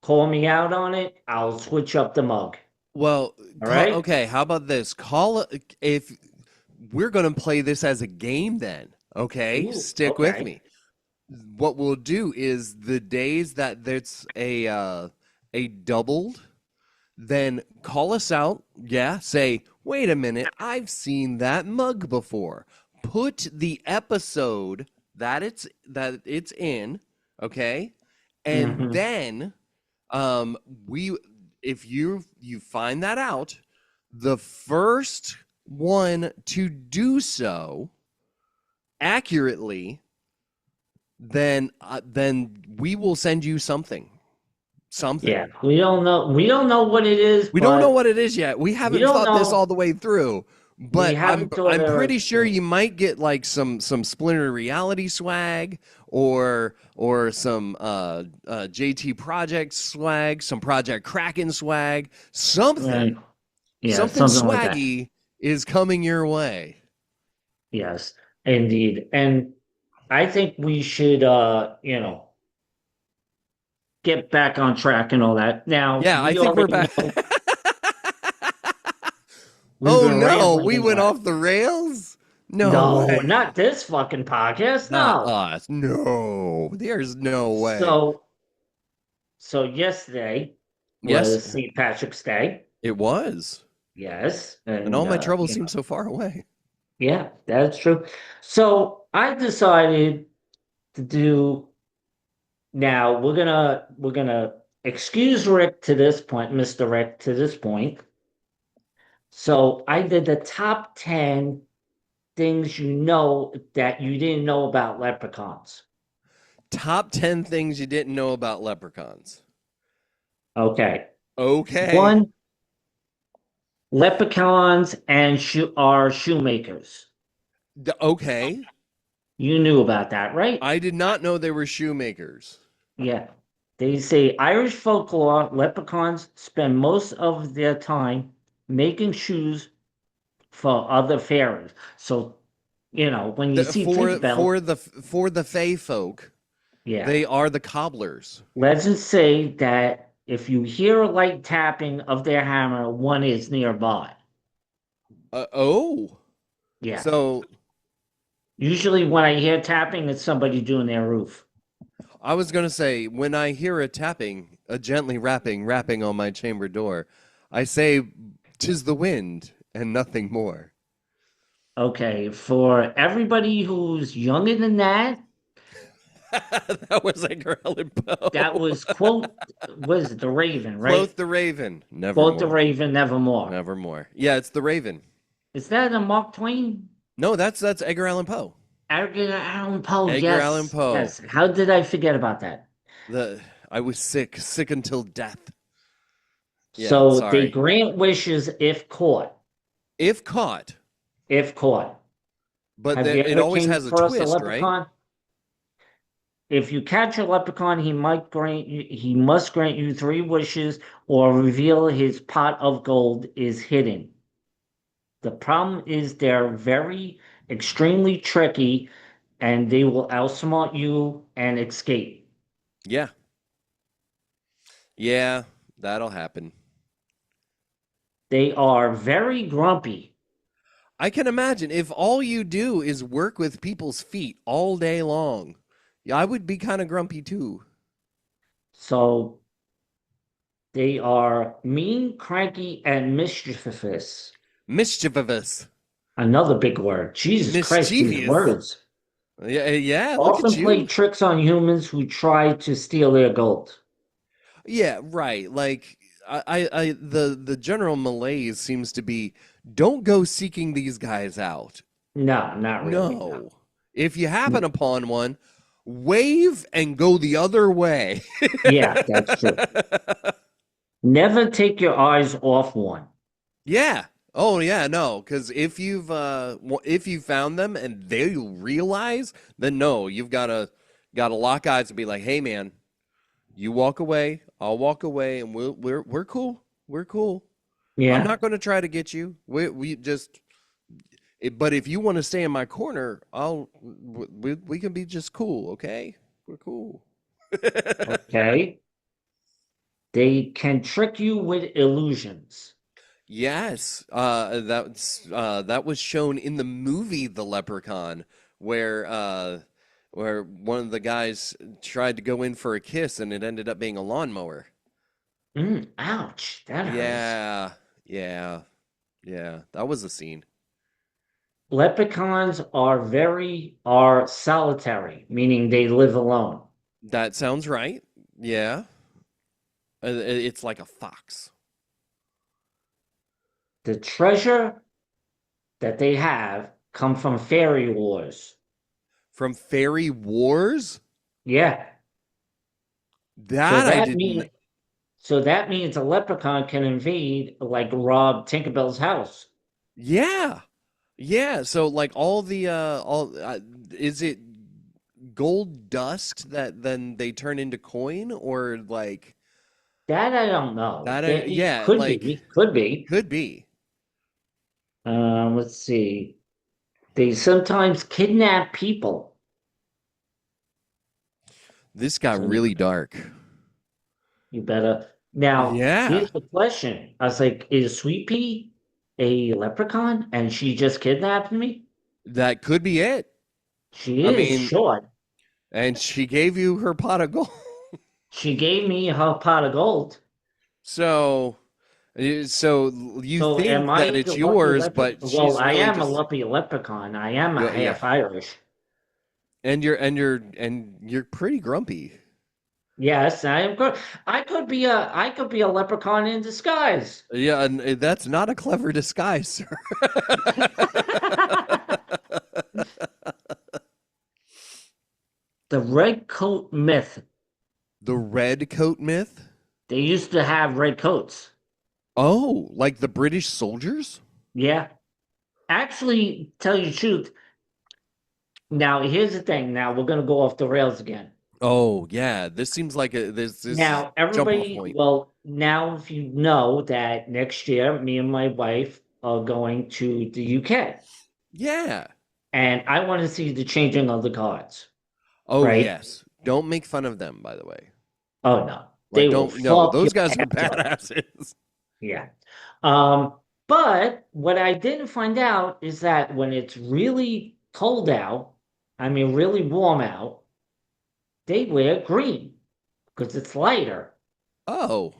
Call me out on it. I'll switch up the mug. Well, All right. okay, how about this? If we're going to play this as a game then, okay? Ooh, Stick with okay. me. What we'll do is the days that there's a doubled, then call us out. Yeah, say, "Wait a minute, I've seen that mug before." Put the episode that it's in, okay? And Hmm. then we if you find that out, the first one to do so accurately, then we will send you something. Yeah, we don't know. We don't know what it is, We don't know but what it is yet. We we haven't don't thought this all know. the way through. We But haven't thought I'm of. pretty sure you might get like some Splinter Reality swag or some JT Project swag, some Project Kraken swag, Right. something. Yeah, Something something like that. swaggy is coming your way. Yes, indeed. And I think we should, get back on track and all that. Now, Yeah, I we think we're already back. know we've Oh been no, rambling we and went what. off the rails? No No, way. not this fucking podcast. Not No. us. No, there's no way. So, so yesterday Yes, was St. Patrick's Day. it was. Yes, And and all my troubles seem so far away. yeah, that's true. So I decided to do now. We're gonna excuse Rick to this point, Mr. Rick to this point. So I did the top 10 things you know that you didn't know about leprechauns. Top 10 things you didn't know about leprechauns. Okay. Okay. One, leprechauns and are shoemakers. Okay. You knew about that, right? I did not know they were shoemakers. Yeah. They say Irish folklore, leprechauns spend most of their time making shoes for other fairies. So, when you The, see for Tinkerbell, for the Fey folk, yeah. they are the cobblers. Legends say that if you hear a light tapping of their hammer, one is nearby. Oh. Yeah. So Usually when I hear tapping, it's somebody doing their roof. I was gonna say, when I hear a tapping, a gently rapping on my chamber door, I say, "'Tis the wind and nothing more." Okay, for everybody who's younger than that, That was Edgar Allan that Poe. was was it the Raven, right? Quoth the Raven, Quote the nevermore, Raven, nevermore. nevermore. Yeah, it's the Raven. Is that a Mark Twain? No, that's Edgar Allan Poe. Edgar Allan Poe, Edgar Allan yes, Poe. yes. How did I forget about that? The I was sick until death. Yeah, So they sorry. grant wishes if caught. If caught, If caught. but Have you it ever always came has a across a twist, right? leprechaun? If you catch a leprechaun, he must grant you three wishes or reveal his pot of gold is hidden. The problem is they're very extremely tricky and they will outsmart you and escape. Yeah, yeah, that'll happen. They are very grumpy. I can imagine if all you do is work with people's feet all day long. Yeah, I would be kind of grumpy too. So they are mean, cranky, and mischievous. Mischievous. Another big word. Jesus Christ, these Mischievous. words. Yeah, yeah, look at Often play you. tricks on humans who try to steal their gold. Yeah, right. Like the general malaise seems to be don't go seeking these guys out. No, not really. No. No. If you happen upon one, wave and go the other way. Yeah, that's true. Never take your eyes off one. Yeah. Oh yeah, no, because if you found them and they realize, then no, you've gotta lock eyes and be like, hey man, you walk away, I'll walk away, and we're cool. We're cool. I'm Yeah, not gonna try to get you. We just but if you want to stay in my corner, we can be just cool, okay? We're cool. okay. They can trick you with illusions. Yes, that was shown in the movie The Leprechaun, where one of the guys tried to go in for a kiss and it ended up being a lawnmower. Ouch, that hurts. Yeah, yeah, yeah. That was a scene. Leprechauns are solitary, meaning they live alone. That sounds right. Yeah, it's like a fox The treasure that they have come from fairy wars. from Fairy Wars. Yeah. So That I that didn't. means so that means a leprechaun can invade, like rob Tinkerbell's house. Yeah. Yeah, so like all the all is it gold dust that then they turn into coin or like That I don't know. that It yeah, could like be, could be. could be. Let's see. They sometimes kidnap people. This got So really dark. you better. Now, Yeah. here's the question. I was like, is Sweet Pea a leprechaun and she just kidnapped me? That could be it. She I is mean, short. and she gave you her pot of gold. She gave me her pot of gold. So so you So am think that I the it's lucky yours, leprechaun? but Well, she's I really am a just lucky leprechaun. I am a yeah. half Irish. And you're pretty grumpy. Yes, I am good. I could be a leprechaun in disguise. Yeah, and that's not a clever disguise, sir. The red coat myth. The red coat myth? They used to have red coats. Oh, like the British soldiers? Yeah. Actually, tell you the truth. Now, here's the thing. Now we're gonna go off the rails again. Oh, yeah. This seems like this is Now, jump off everybody, point. well, now if you know that next year, me and my wife are going to the UK, Yeah. and I want to see the changing of the cards, Oh, right? yes. Don't make fun of them, by the way. Oh no, Like, they will don't no, fuck your those guys are ass up. badasses. Yeah. But what I didn't find out is that when it's really cold out, I mean really warm out, they wear green because it's lighter. Oh,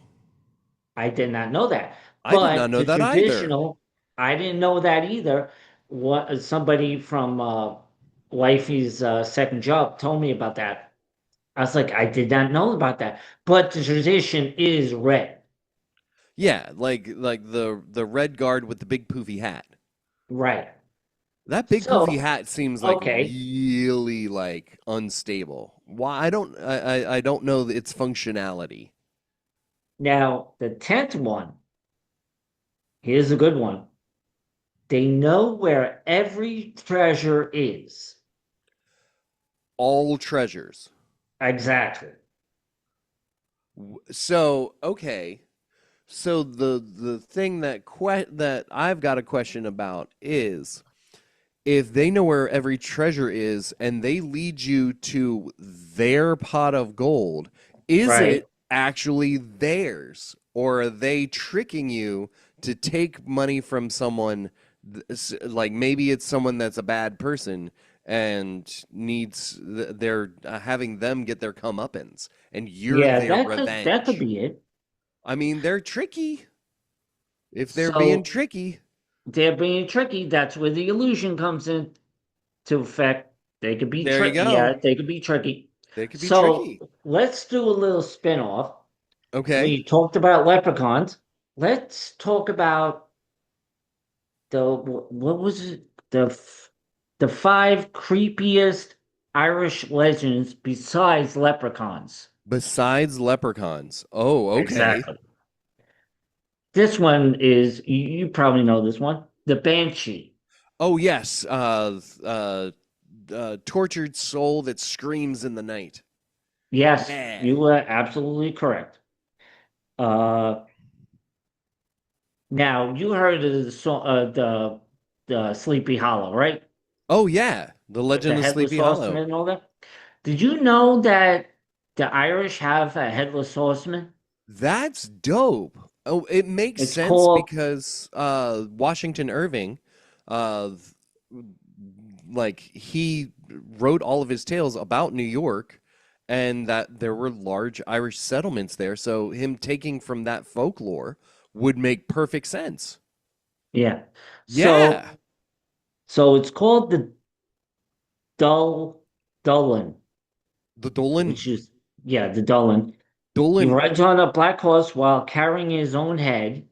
I did not know that. I did not But know the that either. traditional, I didn't know that either. What somebody from Wifey's second job told me about that. I was like, I did not know about that. But the tradition is red. Yeah, like the red guard with the big poofy hat. Right. That big poofy So, hat seems like okay. really like unstable. Why I don't know its functionality. Now, the 10th one, here's a good one. They know where every treasure is. All treasures. Exactly. So, okay. So the thing that I've got a question about is if they know where every treasure is and they lead you to their pot of gold, is Right. it actually theirs? Or are they tricking you to take money from someone, like maybe it's someone that's a bad person and they're having them get their comeuppance and you're Yeah, their that could revenge? be it. I mean, they're tricky. If they're being So tricky, they're being tricky. That's where the illusion comes in to effect. They could be there you tricky. Yeah, go. they could be tricky. They could be So tricky. let's do a little spin-off. Okay. We talked about leprechauns. Let's talk about what was it? The five creepiest Irish legends besides leprechauns. Besides leprechauns. Oh, okay. Exactly. This one is you probably know this one. The Banshee. Oh, yes. Tortured soul that screams in the night. Yes, Yeah. you were absolutely correct. Uh, Now you heard of the song, the Sleepy Hollow, right? Oh, yeah. The With the Legend of headless Sleepy horseman Hollow. and all that. Did you know that the Irish have a headless horseman? That's dope. Oh, it makes It's sense called, because Washington Irving, uh, like he wrote all of his tales about New York and that there were large Irish settlements there. So him taking from that folklore would make perfect sense. yeah. So, Yeah. so it's called the Dullin, The Dolan. which is, yeah, the Dullin. He Dolan. rides on a black horse while carrying his own head.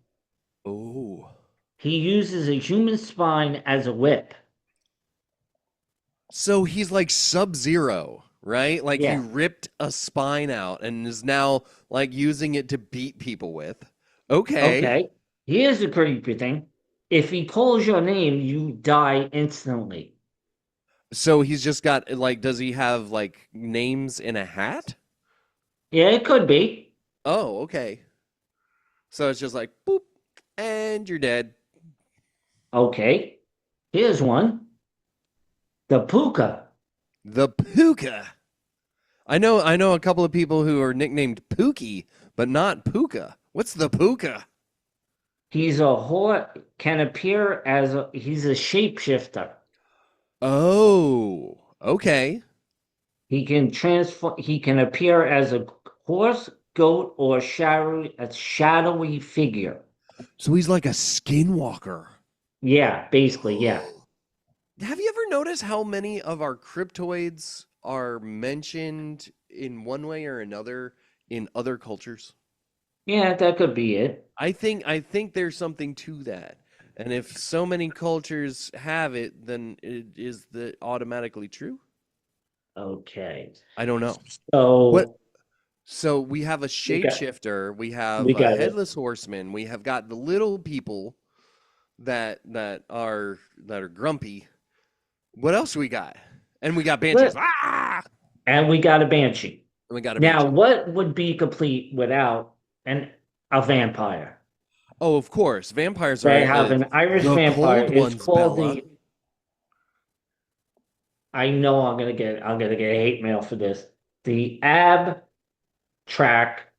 Oh. He uses a human spine as a whip. So he's like Sub-Zero, right? Like he Yeah. ripped a spine out and is now like using it to beat people with. Okay. Okay. Here's the creepy thing. If he calls your name, you die instantly. So he's just got like, does he have like names in a hat? Yeah, it could be. Oh, okay. So it's just like boop, and you're dead. Okay. Here's one. The puka. The Puka. I know a couple of people who are nicknamed Pookie, but not Puka. What's the Puka? He's a horse, can appear as he's a shapeshifter. Oh, okay. He can appear as a horse, goat, or a shadowy figure. So he's like a skinwalker. Yeah, basically, yeah. Have you ever noticed how many of our cryptoids are mentioned in one way or another in other cultures? Yeah, that could be it. I think there's something to that. And if so many cultures have it, then it is that automatically true? Okay. I don't know. What So so we have a we got shapeshifter, we have we a got it. headless horseman, we have got the little people that are grumpy. What else we got? And we got banshees. Let- Ah! And we got a banshee. And we got a Now, banshee. what would be complete without an a vampire? Oh, of course. Vampires are They have an Irish the vampire. cold It's ones, called Bella. the. I know I'm gonna get hate mail for this. The track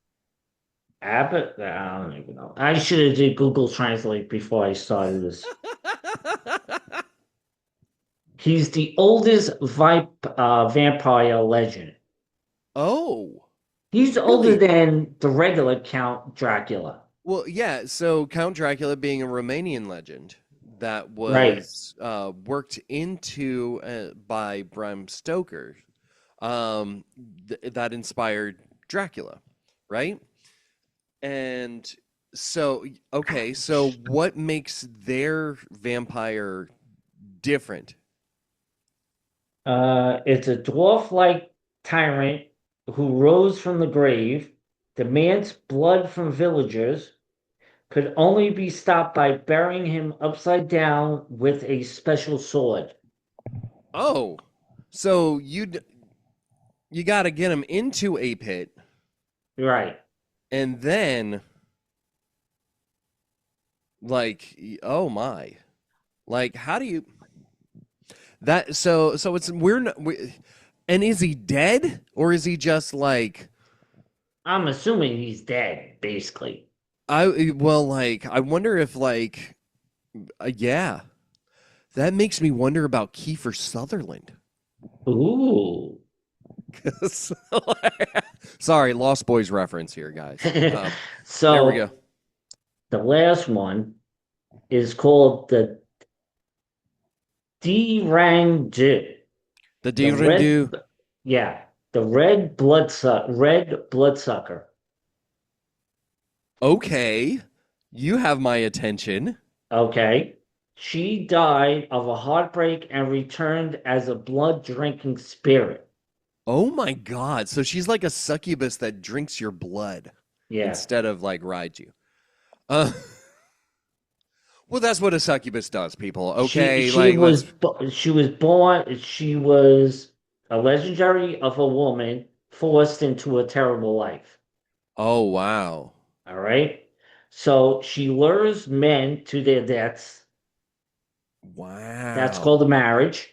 I don't even know. I should have did Google Translate before I started this. He's the oldest vampire legend. Oh, He's older really? than the regular Count Dracula. Well, yeah. So Count Dracula being a Romanian legend that Right. was worked into by Bram Stoker, that inspired Dracula, right? And so, okay, so what makes their vampire different? It's a dwarf-like tyrant who rose from the grave, demands blood from villagers, could only be stopped by burying him upside down with a special sword. Oh, so you got to get him into a pit, Right. and then like, oh my, like how do you that? So it's we're not. And is he dead or is he just like I'm assuming he's dead, basically. I wonder if like yeah, that makes me wonder about Kiefer Sutherland. Ooh. 'Cause, sorry, Lost Boys reference here, guys. There we go. So the last one is called the D-Rang-D. The The red, do. yeah, the red bloodsucker. Okay, you have my attention. Okay. She died of a heartbreak and returned as a blood drinking spirit. Oh my God! So she's like a succubus that drinks your blood Yeah. instead of like rides you. Uh, well, that's what a succubus does, people. Okay, like let's. She was born she was a legendary of a woman forced into a terrible life. Oh wow, All right. So she lures men to their deaths. That's wow. called a marriage.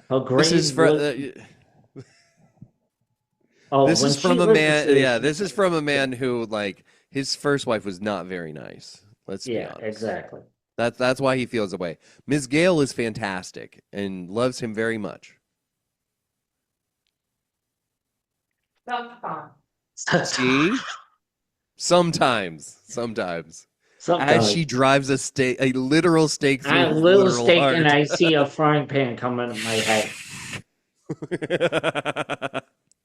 Her This is grave for. was oh This when is she from a lived man. to Yeah, this is from a man who like his first wife was not very nice. Let's be yeah, honest. exactly. That's why he feels away. Ms. Gale is fantastic and loves him very much. See, as Sometimes she drives a literal stake I through his little literal steak and heart. I see a frying pan coming in my head.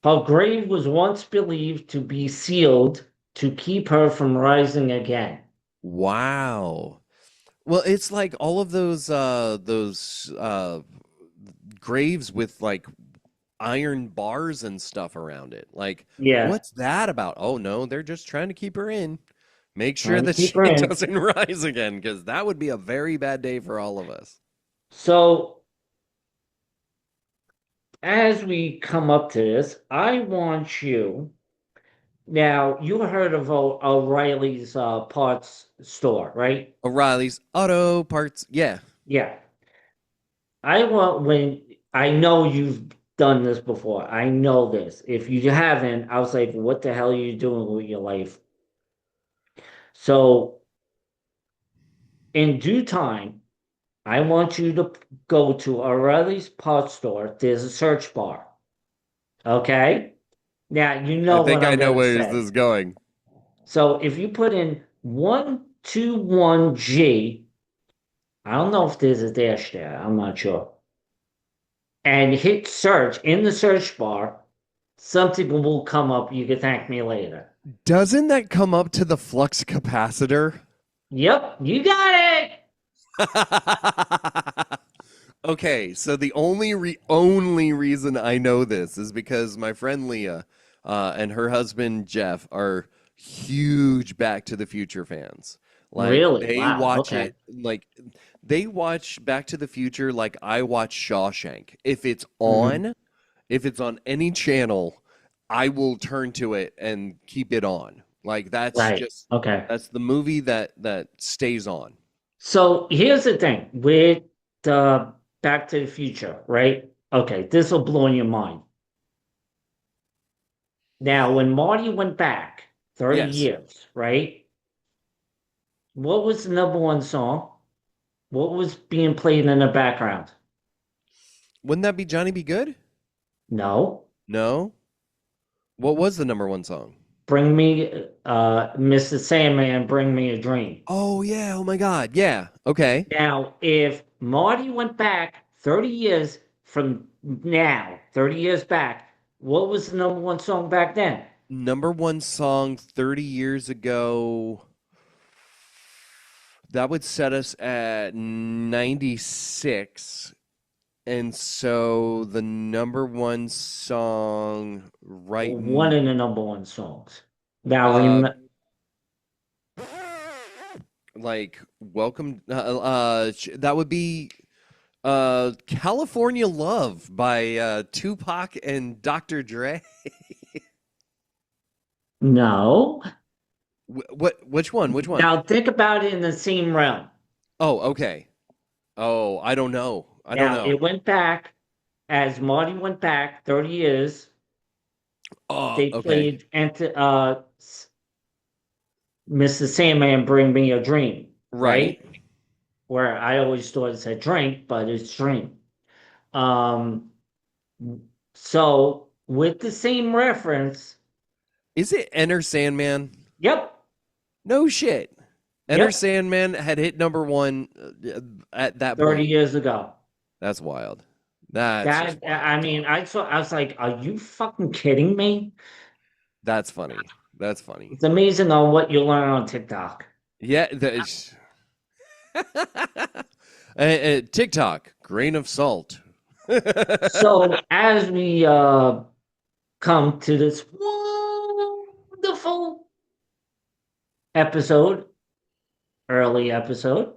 Her grave was once believed to be sealed to keep her from rising again. Wow. Well, it's like all of those graves with like iron bars and stuff around it. Like, Yeah. what's that about? Oh no, they're just trying to keep her in. Make Try sure and that keep shit her in. doesn't rise again, because that would be a very bad day for all of us. So as we come up to this, I want you. Now, you heard of O'Reilly's parts store, right? O'Reilly's Auto Parts. Yeah. Yeah. I want when I know you've done this before. I know this. If you haven't, I was like, what the hell are you doing with your life? So, in due time, I want you to go to O'Reilly's parts store. There's a search bar. Okay? Now, you I know think what I I'm know going to where this say. is going. So, if you put in 121G, I don't know if there's a dash there. I'm not sure. And hit search in the search bar, something will come up. You can thank me later. Doesn't that come up to the flux capacitor? Yep, you got it. Okay, so the only reason I know this is because my friend Leah and her husband Jeff are huge Back to the Future fans. Like Really? they Wow. watch Okay. it like they watch Back to the Future like I watch Shawshank. Hmm. If it's on any channel, I will turn to it and keep it on. Like Right. Okay. that's the movie that stays on. So here's the thing with uh, Back to the Future, right? Okay, this will blow your mind. Now, when Marty went back 30 Yes. years, right? What was the number one song? What was being played in the background? Wouldn't that be Johnny Be Good? No. No. What was the number one song? Bring me, Mr. Sandman, bring me a dream. Oh yeah, oh my god. Yeah. Okay. Now, if Marty went back 30 years from now, 30 years back, what was the number one song back then? Number one song 30 years ago. That would set us at 96. And so the number one song right One of the number one songs. Now, uh like welcome that would be California Love by Tupac and Dr. Dre. no. Which one? Which one? Now, think about it in the same realm. Oh, okay. Oh, I don't know. I don't Now, know. it went back, as Marty went back 30 years, Oh, they okay. played Mr. Sandman, Bring Me a Dream, Right. right? Where I always thought it said drink, but it's dream. Um, so with the same reference, Is it Enter Sandman? yep, No shit. Enter yep, Sandman had hit number one at that 30 point. years ago. That's wild. That's just That wild, I mean, dog. I was like, are you fucking kidding me? That's funny. That's funny. It's amazing on what you learn on TikTok. Yeah. TikTok, grain of salt. So as we come to this wonderful episode, early episode,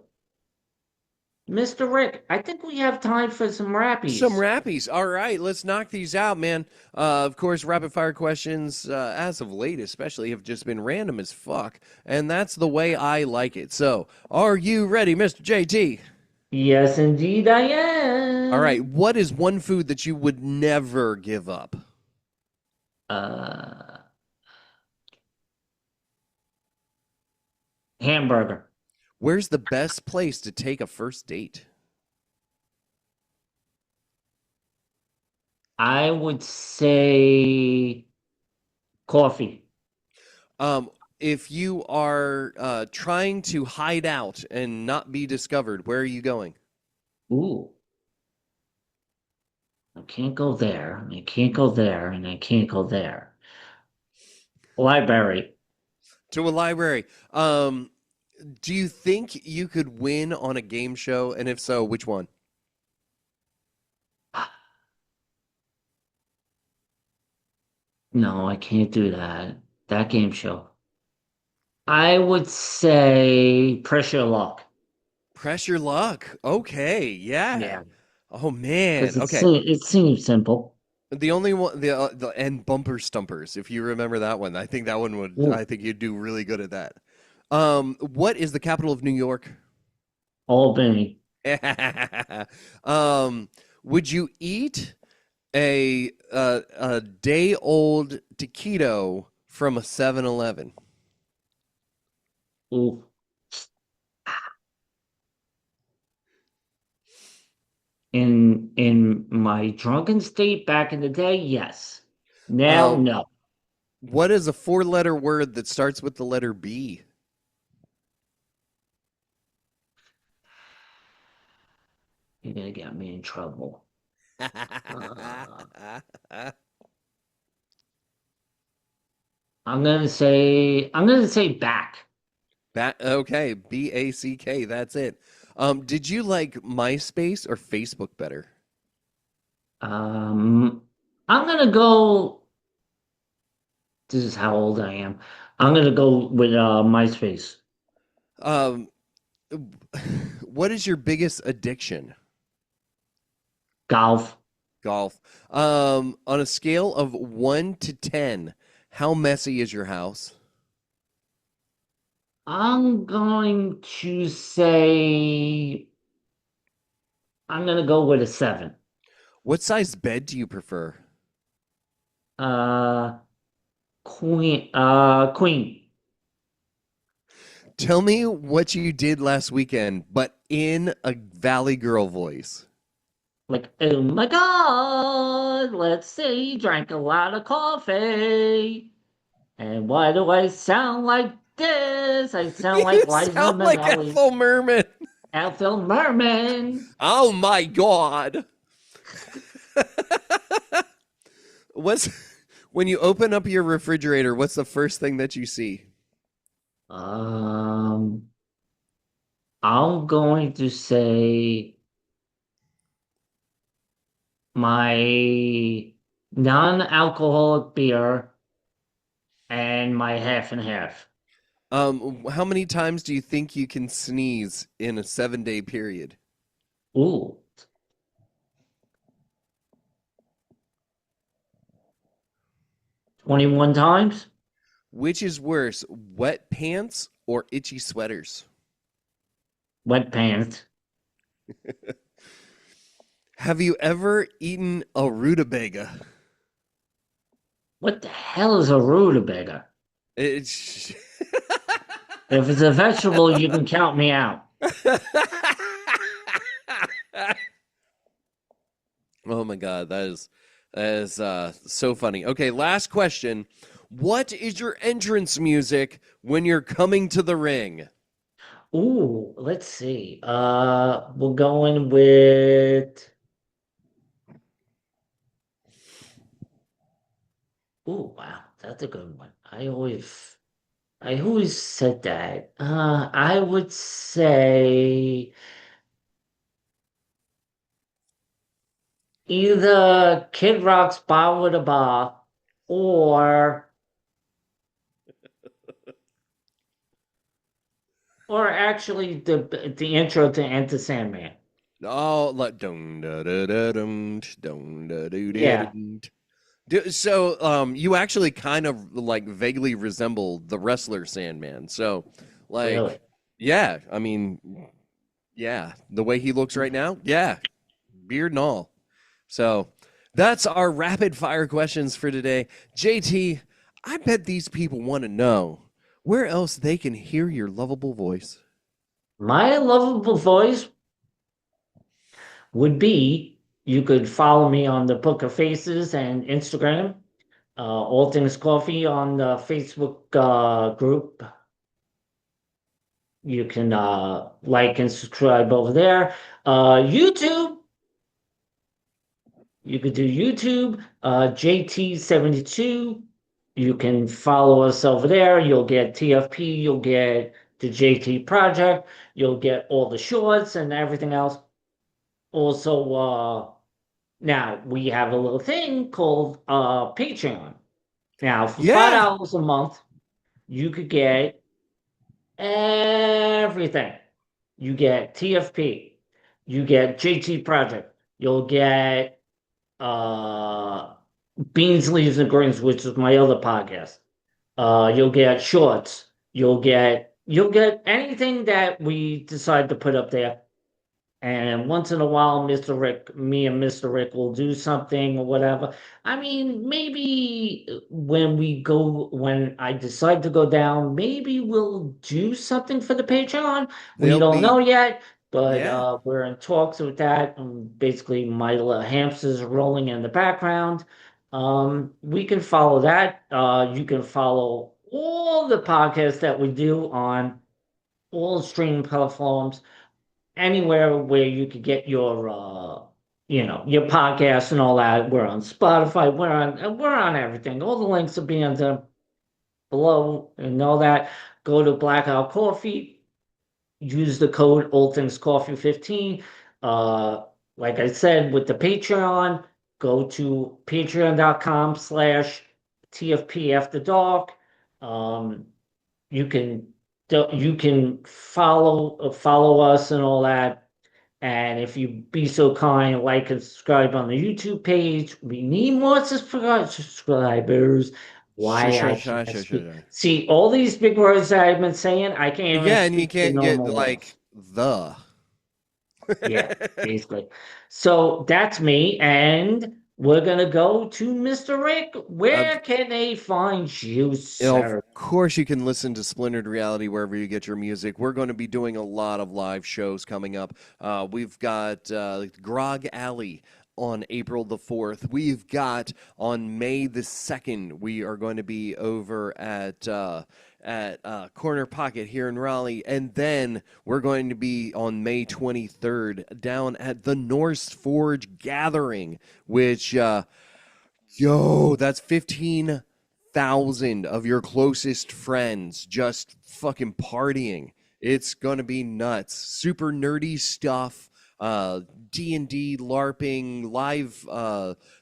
Mr. Rick, I think we have time for some Some rappies. rappies. All right, let's knock these out, man. Of course, rapid fire questions, as of late especially, have just been random as fuck. And that's the way I like it. So, are you ready, Mr. JT? Yes, indeed, I All right, am. what is one food that you would never give up? Uh, Hamburger. Where's the best place to take a first date? I would say coffee. If you are trying to hide out and not be discovered, where are you going? Ooh, I can't go there. I can't go there, and I can't go there. Library. To a library. Do you think you could win on a game show? And if so, which one? No, I can't do that. That game show. I would say pressure luck. Pressure luck. Okay, yeah. Yeah, Oh man. because Okay. it seems simple. The only one, the and bumper stumpers. If you remember that one, I think that one would. Ooh, I think you'd do really good at that. What is the capital of New York? Albany. um, would you eat a day old taquito from a 7-Eleven? Ooh. In my drunken state back in the day, yes. Now, Um, no. what is a four-letter word that starts with the letter B? You're gonna get me in trouble. Uh, I'm gonna say back. Okay, BACK. That's it. Did you like MySpace or Facebook better? Um, I'm gonna go. This is how old I am. I'm gonna go with MySpace. Um, what is your biggest addiction? Golf. Golf. On a scale of 1 to 10, how messy is your house? I'm going to say I'm gonna go with a 7. What size bed do you prefer? Uh, Queen. Tell me what you did last weekend, but in a Valley Girl voice. Like, oh my God, let's say you drank a lot of coffee. And why do I sound like this? I sound You like Liza sound like Minnelli, Ethel Merman. Ethel Merman. Oh my god. What's when you open up your refrigerator, what's the first thing that you see? Um, I'm going to say my non-alcoholic beer and my half and half. How many times do you think you can sneeze in a 7 day period? Ooh, 21 times? Which is worse, wet pants or itchy sweaters? Wet pants. Have you ever eaten a rutabaga? What the hell is a rutabaga? It's If it's a vegetable, you can count me out. Oh my god, that is so funny. Okay, last question. What is your entrance music when you're coming to the ring? Ooh, let's see. We're going with. Ooh, wow, that's a good one. I always said that. I would say either Kid Rock's "Bar with a Bar" or actually the intro to Enter Sandman. Oh, like dun da da da dum dun da doo da Yeah, dum. So, you actually kind of like vaguely resemble the wrestler Sandman. So, like, really. yeah, I mean, yeah, the way he looks right now, yeah, beard and all. So, that's our rapid fire questions for today. JT, I bet these people want to know where else they can hear your lovable voice. My lovable voice would be you could follow me on the Book of Faces and Instagram, All Things Coffee on the Facebook group. You can like and subscribe over there. YouTube, you could do YouTube, JT72. You can follow us over there. You'll get TFP, you'll get the JT Project, you'll get all the shorts and everything else. Also, now we have a little thing called Patreon. Now, for five Yeah. dollars a month, you could get everything. You get TFP, you get JT Project, you'll get uh Beans, Leaves, and Greens, which is my other podcast. You'll get shorts, you'll get anything that we decide to put up there. And once in a while, me and Mr. Rick will do something or whatever. I mean, maybe when I decide to go down, maybe we'll do something for the Patreon. We They'll don't know be, yet, but yeah. we're in talks with that. Basically, my little hamsters are rolling in the background. We can follow that. You can follow all the podcasts that we do on all streaming platforms anywhere where you could get your podcast and all that. We're on Spotify. We're on everything. All the links will be on the below and all that. Go to Blackout Coffee. Use the code Old Things Coffee 15. Like I said, with the Patreon, go to patreon.com/TFP After Dark. Um, you can follow us and all that. And if you be so kind, like and subscribe on the YouTube page. We need more subscribers. Shush, Why I shush, shush, can't shush, speak. shush. See, all these big words that I've been saying, I can't even Yeah, and you speak the can't get normal like words. the. Yeah, basically. So that's me, and we're gonna go to Mr. Rick. Of Where can they find you, Of sir? course, you can listen to Splintered Reality wherever you get your music. We're going to be doing a lot of live shows coming up. We've got Grog Alley on April the 4th. We've got on May the 2nd, we are going to be over at Corner Pocket here in Raleigh. And then we're going to be on May 23rd down at the Norse Forge Gathering, which. Yo, that's 15,000 of your closest friends just fucking partying. It's gonna be nuts. Super nerdy stuff. D&D, LARPing, live.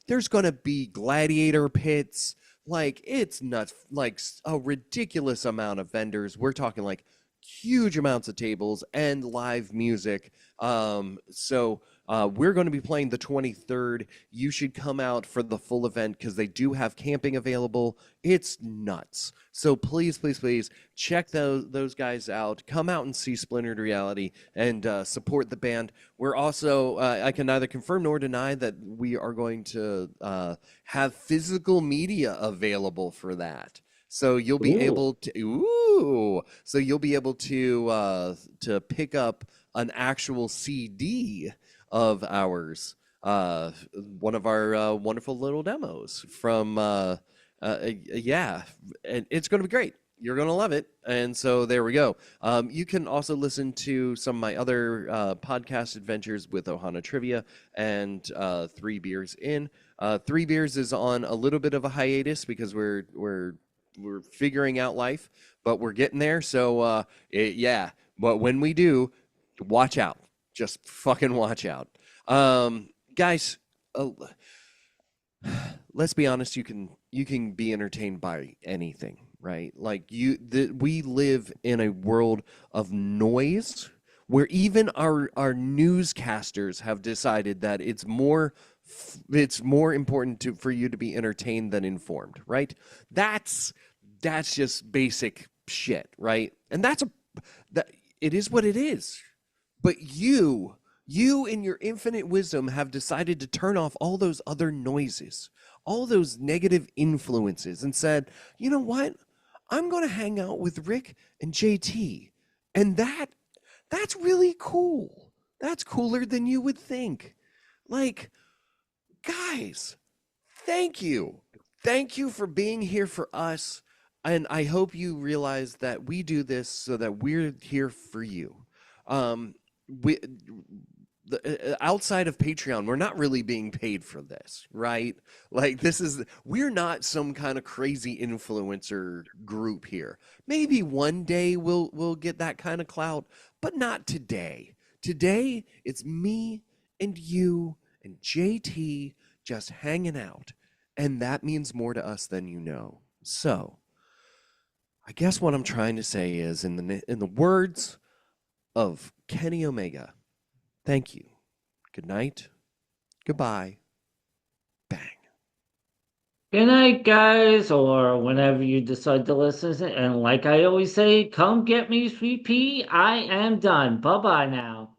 There's gonna be gladiator pits. Like it's nuts. Like a ridiculous amount of vendors. We're talking like huge amounts of tables and live music. We're going to be playing the 23rd. You should come out for the full event because they do have camping available. It's nuts. So please, please, please check those guys out. Come out and see Splintered Reality and support the band. We're also, I can neither confirm nor deny that we are going to have physical media available for that. So you'll be Ooh, able to, ooh, so you'll be able to pick up an actual CD of ours, one of our wonderful little demos from, yeah, and it's going to be great. You're going to love it. And so there we go. You can also listen to some of my other podcast adventures with Ohana Trivia and Three Beers In. Three Beers is on a little bit of a hiatus because we're figuring out life, but we're getting there. So yeah, but when we do, watch out. Just fucking watch out. Guys, uh, let's be honest, you can be entertained by anything, right? Like we live in a world of noise where even our newscasters have decided that it's more important for you to be entertained than informed, right? That's just basic shit, right? And that it is what it is. But you in your infinite wisdom have decided to turn off all those other noises, all those negative influences, and said, you know what? I'm going to hang out with Rick and JT. And that's really cool. That's cooler than you would think. Like, guys, thank you. Thank you for being here for us. And I hope you realize that we do this so that we're here for you. Um, we outside of Patreon, we're not really being paid for this, right? Like we're not some kind of crazy influencer group here. Maybe one day we'll get that kind of clout, but not today. Today it's me and you and JT just hanging out, and that means more to us than you know. So, I guess what I'm trying to say is, in the words of Kenny Omega, thank you, good night, goodbye, bang. Good night, guys, or whenever you decide to listen. And like I always say, come get me, sweet pea. I am done. Bye bye now.